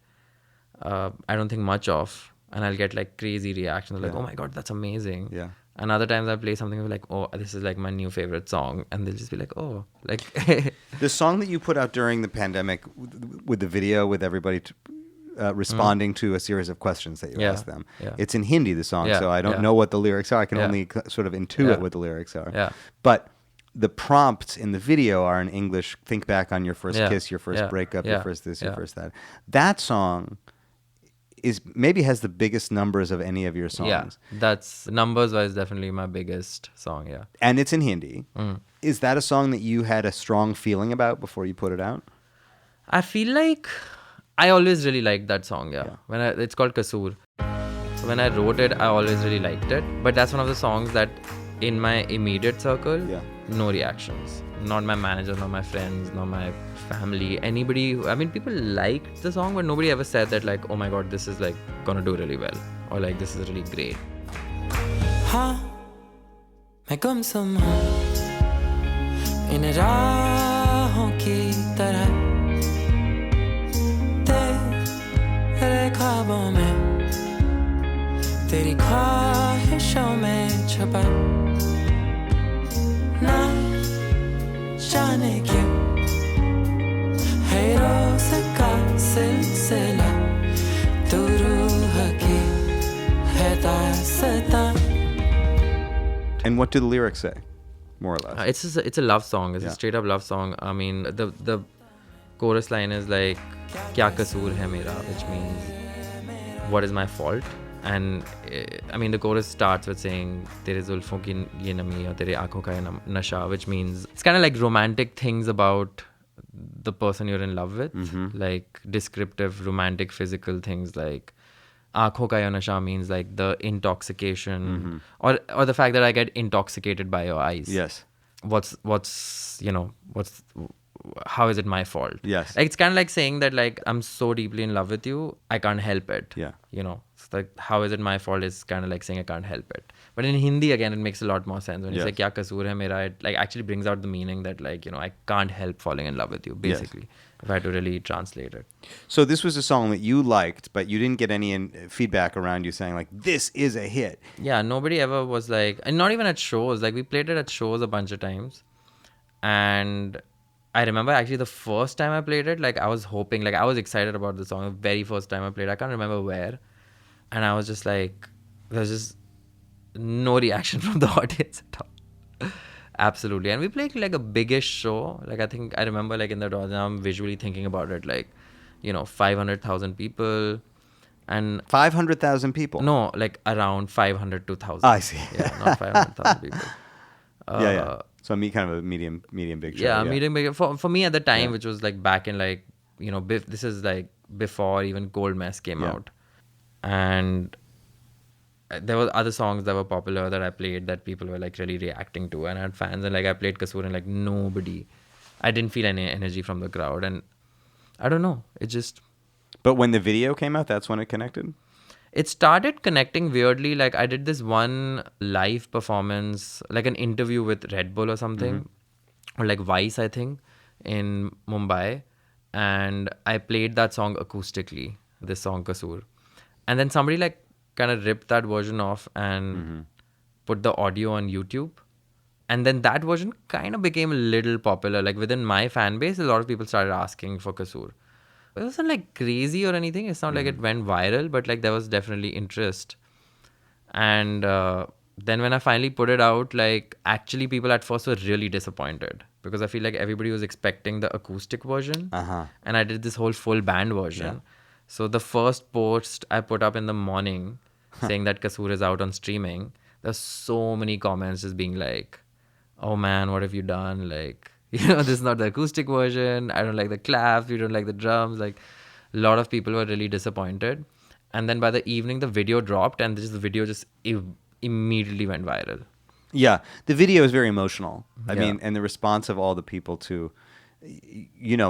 I don't think much of. And I'll get like crazy reactions. Like, oh my God, that's amazing. Yeah. And other times I play something like, oh, this is like my new favorite song. And they'll just be like, oh, like... The song that you put out during the pandemic with the video with everybody responding to a series of questions that you Yeah, ask them. yeah. It's in Hindi, the song, Yeah, so I don't yeah. know what the lyrics are. I can Yeah. only sort of intuit Yeah. what the lyrics are. Yeah. But the prompts in the video are in English. Think back on your first Yeah, kiss, your first yeah, breakup, your yeah, first this, your yeah. first that. That song is maybe has the biggest numbers of any of your songs. Yeah, that's numbers wise definitely my biggest song. Yeah. And it's in Hindi. Is that a song that you had a strong feeling about before you put it out? I feel like I always really liked that song. Yeah. It's called Kasoor. So when I wrote it, I always really liked it. But that's one of the songs that in my immediate circle, no reactions. Not my manager, not my friends, not my family, anybody. People liked the song, but nobody ever said that like, oh my God, this is like gonna do really well. Or like, this is really great. हाँ मैं गुमसुम हूँ इन राहों की तरह तेरे ख्वाबों में तेरी ख्वाहिशों में छुपा ना जाने क्यों है रोज़ का सिलसिला तू रूह की है दास्तां. And what do the lyrics say, more or less? It's a love song. It's Yeah. a straight up love song. I mean, the chorus line is like, "Kya kasoor hai mera," which means, "What is my fault?" And the chorus starts with saying, "Tere zulfon ki ye nami aur tere aankhon ka ye nasha," which means it's kind of like romantic things about the person you're in love with, like descriptive, romantic, physical things like. Aankhon ka nasha means like the intoxication or the fact that I get intoxicated by your eyes. Yes. How is it my fault? Yes. Like it's kind of like saying that like I'm so deeply in love with you, I can't help it. Yeah. It's like how is it my fault is kind of like saying I can't help it. But in Hindi again, it makes a lot more sense when you say kya kasoor hai mera. It like actually brings out the meaning that like I can't help falling in love with you basically. If I had to really translate it. So this was a song that you liked, but you didn't get any feedback around you saying like, this is a hit. Yeah, nobody ever was like, and not even at shows. Like we played it at shows a bunch of times. And I remember actually the first time I played it, like I was hoping, like I was excited about the song. The very first time I played, I can't remember where. And I was just like, there's just no reaction from the audience at all. Absolutely. And we played like a biggish show. Like I think I remember like in the audience, I'm visually thinking about it like, 500,000 people. And 500,000 people. no, like around 500 to 1,000. I see. Yeah, not 500,000 people. Yeah. So kind of a medium big show. Yeah, medium big. For me at the time, which was like back in like, this is like before even Cold Mess came out. And there were other songs that were popular that I played that people were like really reacting to. And I had fans and like I played Kasoor and like nobody. I didn't feel any energy from the crowd. And I don't know. It just... But when the video came out, that's when it connected? It started connecting weirdly. Like I did this one live performance, like an interview with Red Bull or something, or like Vice, I think, in Mumbai. And I played that song acoustically, this song Kasoor. And then somebody like kind of ripped that version off and put the audio on YouTube. And then that version kind of became a little popular. Like within my fan base, a lot of people started asking for Kasoor. It wasn't like crazy or anything. It's not like it went viral, but like there was definitely interest. And then when I finally put it out, like actually people at first were really disappointed because I feel like everybody was expecting the acoustic version. And I did this whole full band version. So the first post I put up in the morning saying that Kasoor is out on streaming, there's so many comments just being like, oh man, what have you done? Like, this is not the acoustic version. I don't like the claps. We don't like the drums. Like, a lot of people were really disappointed. And then by the evening, the video dropped and the video just immediately went viral. Yeah. The video is very emotional. I mean, and the response of all the people to,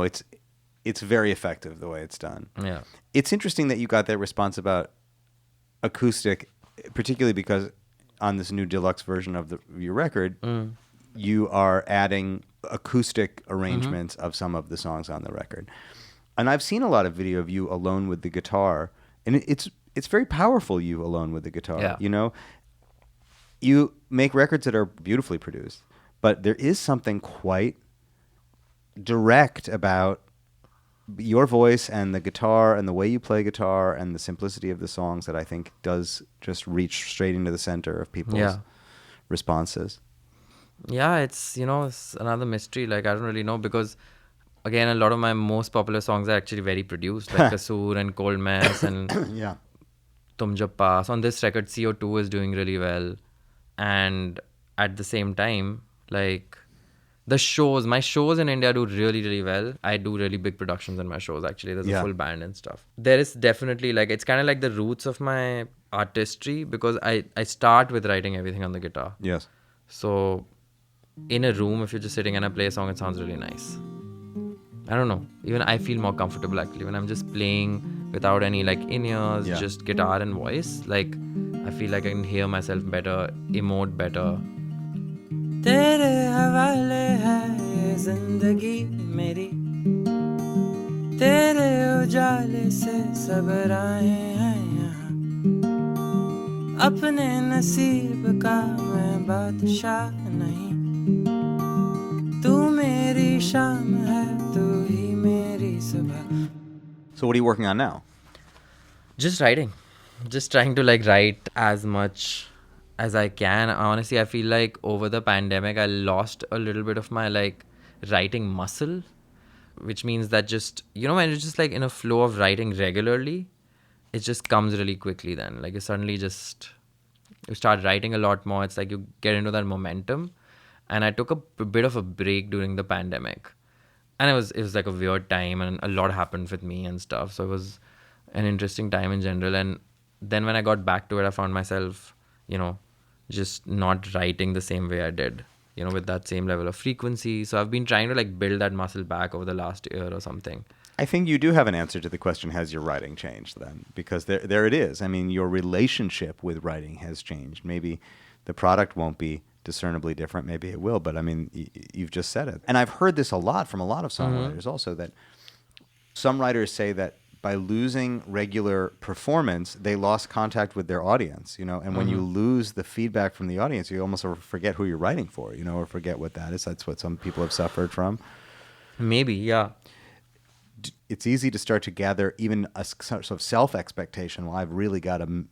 it's very effective the way it's done. Yeah. It's interesting that you got that response about acoustic, particularly because on this new deluxe version of your record, you are adding acoustic arrangements of some of the songs on the record. And I've seen a lot of video of you alone with the guitar, and it's very powerful, you alone with the guitar. Yeah. You make records that are beautifully produced, but there is something quite direct about your voice and the guitar and the way you play guitar and the simplicity of the songs that I think does just reach straight into the center of people's responses. Yeah, it's, it's another mystery. Like, I don't really know because, again, a lot of my most popular songs are actually very produced, like Kasoor and Cold Mess and Yeah. Tum Jab Paas. On this record, CO2 is doing really well. And at the same time, like, my shows in India do really, really well. I do really big productions in my shows, actually. There's a full band and stuff. There is definitely, like, it's kind of like the roots of my artistry because I start with writing everything on the guitar. Yes. So in a room, if you're just sitting and I play a song, it sounds really nice. I don't know. Even I feel more comfortable, actually, when I'm just playing without any, like, in-ears, just guitar and voice. Like, I feel like I can hear myself better, emote better. तेरे हवाले है ये जिंदगी मेरी तेरे उजाले से सब राहें हैं यहाँ अपने नसीब का मैं बादशाह नहीं तू मेरी शाम है तू ही मेरी सुबह. So what are you working on now? Just writing. Just trying to, like, write as much as I can. Honestly, I feel like over the pandemic, I lost a little bit of my, like, writing muscle, which means that just, when you're just, like, in a flow of writing regularly, it just comes really quickly then. Like, you suddenly just, you start writing a lot more. It's like you get into that momentum. And I took a bit of a break during the pandemic. And it was like a weird time and a lot happened with me and stuff. So it was an interesting time in general. And then when I got back to it, I found myself, just not writing the same way I did, with that same level of frequency. So I've been trying to, like, build that muscle back over the last year or something. I think you do have an answer to the question, has your writing changed then? Because there it is. I mean, your relationship with writing has changed. Maybe the product won't be discernibly different. Maybe it will. But, I mean, you've just said it. And I've heard this a lot from a lot of songwriters also, that some writers say that by losing regular performance, they lost contact with their audience, and when you lose the feedback from the audience, you almost forget who you're writing for, or forget what that is. That's what some people have suffered from. Maybe, yeah. It's easy to start to gather even a sort of self-expectation. Well, I've really got to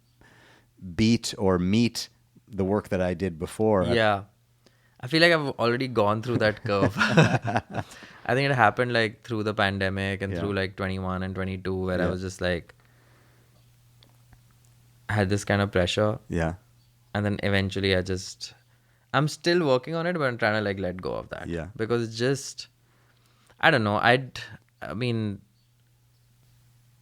beat or meet the work that I did before. Yeah. I feel like I've already gone through that curve. I think it happened, like, through the pandemic and through, like, 21 and 22 where I was just, like, I had this kind of pressure. Yeah. And then eventually I'm still working on it, but I'm trying to, like, let go of that. Yeah. Because it's just, I don't know. I mean,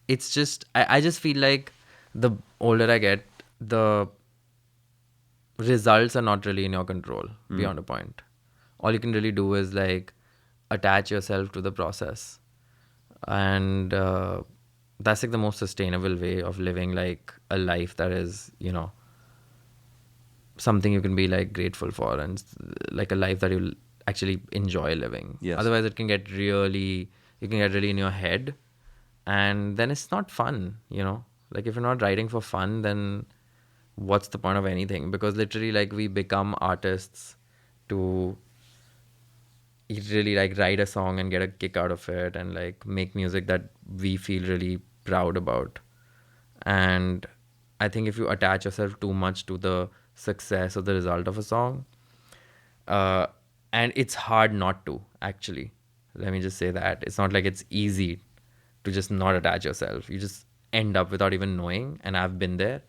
it's just, I just feel like the older I get, the results are not really in your control beyond a point. All you can really do is, like, attach yourself to the process. And that's, like, the most sustainable way of living, like, a life that is, something you can be, like, grateful for and, like, a life that you'll actually enjoy living. Yes. Otherwise, you can get really in your head and then it's not fun, Like, if you're not writing for fun, then what's the point of anything? Because literally, like, we become artists to really, like, write a song and get a kick out of it and, like, make music that we feel really proud about. And I think if you attach yourself too much to the success or the result of a song, and it's hard not to, actually. Let me just say that. It's not like it's easy to just not attach yourself. You just end up without even knowing, and I've been there.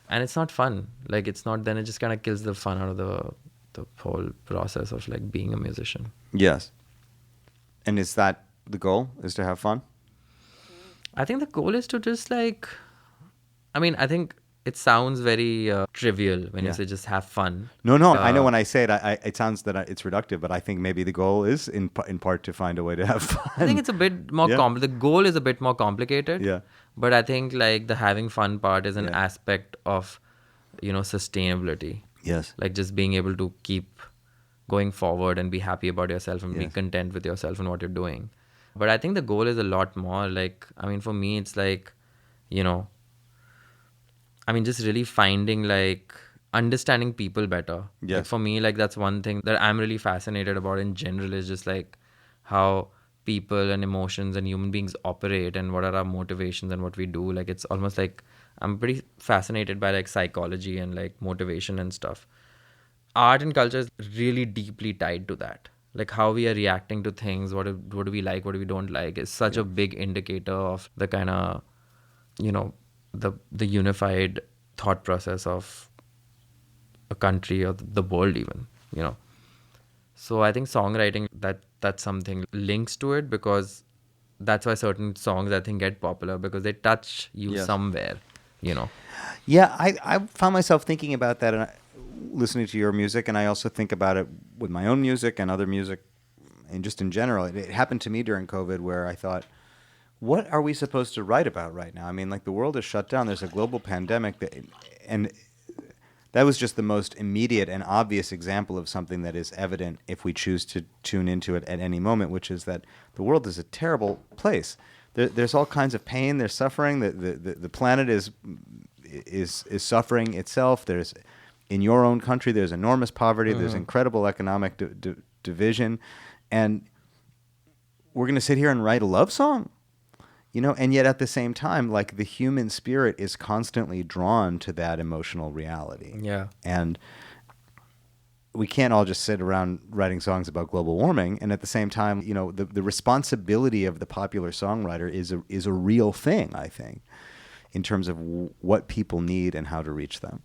And it's not fun. Like, it's not, then it just kind of kills the fun out of the whole process of, like, being a musician. Yes. And is that the goal, is to have fun? I think the goal is to just, like, I mean, I think it sounds very trivial when you say just have fun. No, I know when I say it, it sounds that it's reductive, but I think maybe the goal is in part to find a way to have fun. I think it's a bit more the goal is a bit more complicated. Yeah. But I think, like, the having fun part is an aspect of, sustainability. Yes. Like, just being able to keep going forward and be happy about yourself and be content with yourself and what you're doing. But I think the goal is a lot more, like, I mean, for me, it's like, just really finding, like, understanding people better. Yes. Like, for me, like, that's one thing that I'm really fascinated about in general is just, like, how people and emotions and human beings operate and what are our motivations and what we do. Like, it's almost like I'm pretty fascinated by like psychology and like motivation and stuff. Art and culture is really deeply tied to that. Like how we are reacting to things, what do we like, what do we don't like, is such a big indicator of the kind of, you know, the unified thought process of a country or the world even, you know. So I think songwriting, that's something links to it, because that's why certain songs I think get popular, because they touch you somewhere, you know. Yeah, I found myself thinking about that and listening to your music, and I also think about it with my own music and other music, and just in general. It happened to me during COVID, where I thought, what are we supposed to write about right now? I mean, like, the world is shut down. There's a global pandemic, and that was just the most immediate and obvious example of something that is evident if we choose to tune into it at any moment, which is that the world is a terrible place. There's all kinds of pain. There's suffering. The planet is suffering itself. There's, in your own country, there's enormous poverty. There's incredible economic division, and we're going to sit here and write a love song, you know. And yet, at the same time, like, the human spirit is constantly drawn to that emotional reality. Yeah, and we can't all just sit around writing songs about global warming. And at the same time, you know, the responsibility of the popular songwriter is a real thing, I think, in terms of what people need and how to reach them.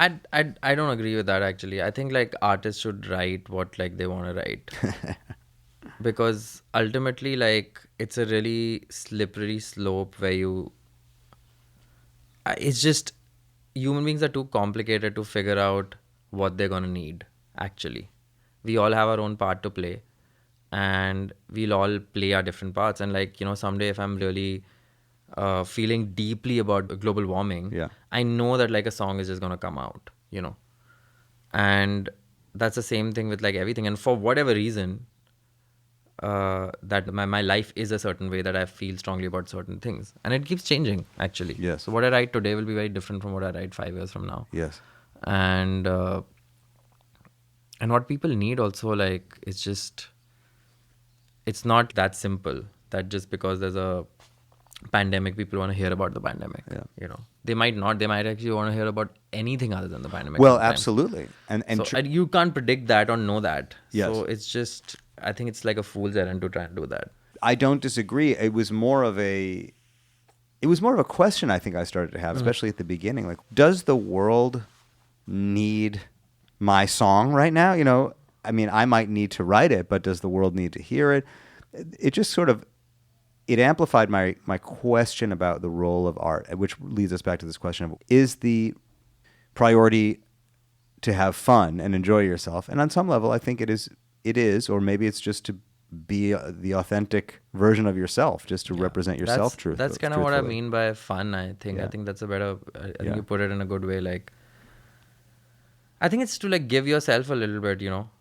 I don't agree with that, actually. I think like artists should write what like they want to write. Because ultimately, like, it's a really slippery slope where it's just, human beings are too complicated to figure out what they're going to need, actually. We all have our own part to play, and we'll all play our different parts. And like, you know, someday if I'm really feeling deeply about global warming, I know that like a song is just going to come out, you know. And that's the same thing with like everything. And for whatever reason, that my life is a certain way, that I feel strongly about certain things, and it keeps changing, actually. Yes. So what I write today will be very different from what I write 5 years from now. Yes. And what people need also, like, it's just, it's not that simple that just because there's a pandemic, people want to hear about the pandemic. You know, they might not. They might actually want to hear about anything other than the pandemic. Well, absolutely. And so you can't predict that or know that. Yes. So it's just, I think it's like a fool's errand to try and do that. I don't disagree. It was more of a question I think I started to have, especially at the beginning. Like, does the world need my song right now? You know, I mean, I might need to write it, but does the world need to hear it? It just sort of, it amplified my question about the role of art, which leads us back to this question of, is the priority to have fun and enjoy yourself? And on some level, I think it is, or maybe it's just to be the authentic version of yourself, just to represent yourself truthfully. That's kind of what I mean by fun, I think. I think that's a better, I think you put it in a good way. Like, I think it's to like give yourself a little bit, you know.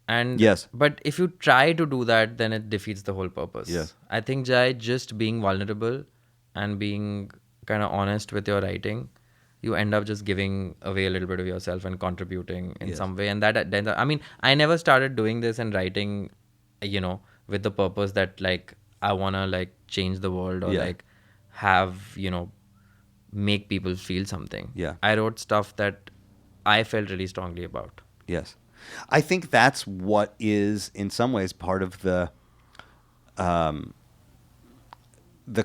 And but if you try to do that, then it defeats the whole purpose. Yes. I think just being vulnerable and being kind of honest with your writing, you end up just giving away a little bit of yourself and contributing in some way. And that, I mean, I never started doing this and writing, you know, with the purpose that like I want to like change the world or like have, you know, make people feel something. Yeah. I wrote stuff that I felt really strongly about. Yes. I think that's what is, in some ways, part of the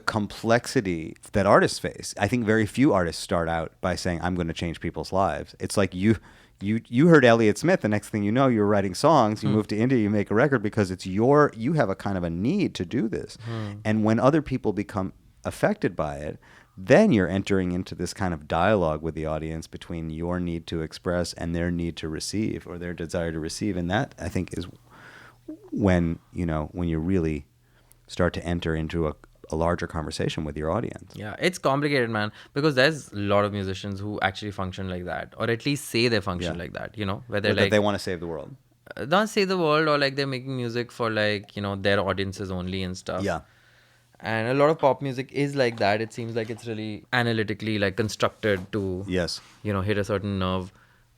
complexity that artists face. I think very few artists start out by saying, I'm going to change people's lives. It's like you heard Elliott Smith, the next thing you know, you're writing songs, you move to India, you make a record because it's you have a kind of a need to do this. And when other people become affected by it, then you're entering into this kind of dialogue with the audience between your need to express and their need to receive, or their desire to receive. And that, I think, is when you really start to enter into a larger conversation with your audience. Yeah, it's complicated, man, because there's a lot of musicians who actually function like that, or at least say they function like that, you know, where they're like, they want to save the world. Not save the world, or like they're making music for like, you know, their audiences only and stuff. Yeah. And a lot of pop music is like that. It seems like it's really analytically like constructed to, you know, hit a certain nerve.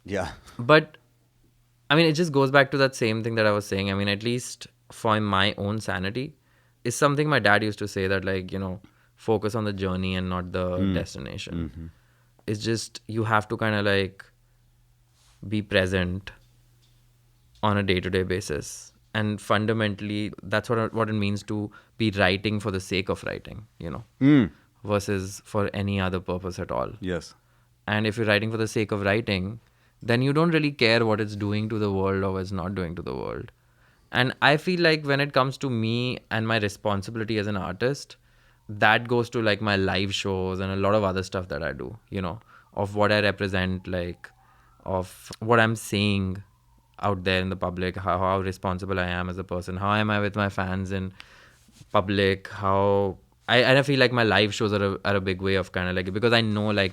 Yeah. But I mean, it just goes back to that same thing that I was saying. I mean, at least for my own sanity is something my dad used to say, that like, you know, focus on the journey and not the destination. It's just, you have to kind of like be present on a day-to-day basis. And fundamentally, that's what it means to be writing for the sake of writing, you know, versus for any other purpose at all. Yes. And if you're writing for the sake of writing, then you don't really care what it's doing to the world or what it's not doing to the world. And I feel like when it comes to me and my responsibility as an artist, that goes to like my live shows and a lot of other stuff that I do, you know, of what I represent, like of what I'm saying out there in the public, how responsible I am as a person, how am I with my fans in public, how I feel like my live shows are a big way of kind of like, because I know like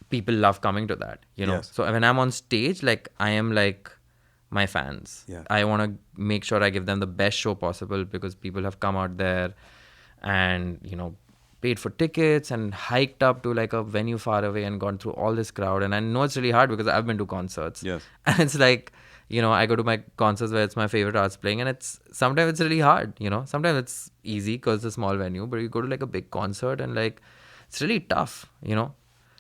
people love coming to that, you know. Yes. So when I'm on stage, like I am like my fans. Yeah. I want to make sure I give them the best show possible, because people have come out there and, you know, paid for tickets and hiked up to like a venue far away and gone through all this crowd. And I know it's really hard because I've been to concerts. Yes. And it's like, you know, I go to my concerts where it's my favorite artists playing, and sometimes it's really hard, you know. Sometimes it's easy because it's a small venue, but you go to like a big concert and like it's really tough, you know.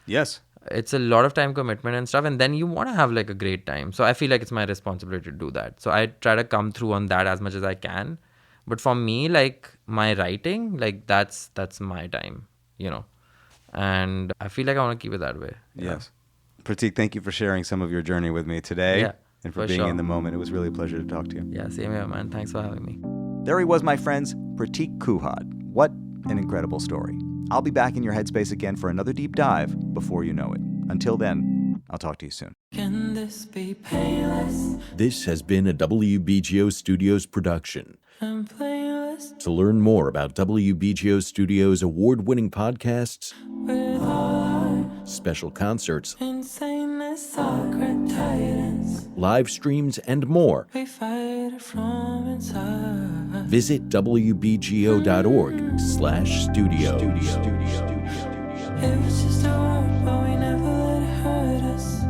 Yes. It's a lot of time commitment and stuff, and then you want to have like a great time. So I feel like it's my responsibility to do that. So I try to come through on that as much as I can. But for me, like my writing, like that's my time, you know. And I feel like I want to keep it that way. Yes. Prateek, thank you for sharing some of your journey with me today. Yeah, and for for being sure. in the moment. It was really a pleasure to talk to you. Yeah, same here, man. Thanks for having me. There he was, my friends, Prateek Kuhad. What an incredible story. I'll be back in your headspace again for another deep dive before you know it. Until then, I'll talk to you soon. Can this be painless This has been a WBGO Studios production. and playless To learn more about WBGO Studios' award-winning podcasts, with all our special concerts, insaneness, sacred titans? live streams, and more, We fight it from inside. visit wbgo.org/studios. It was just a word, but we never let it hurt us.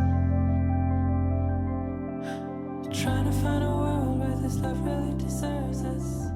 Trying to find a world where this love really deserves us.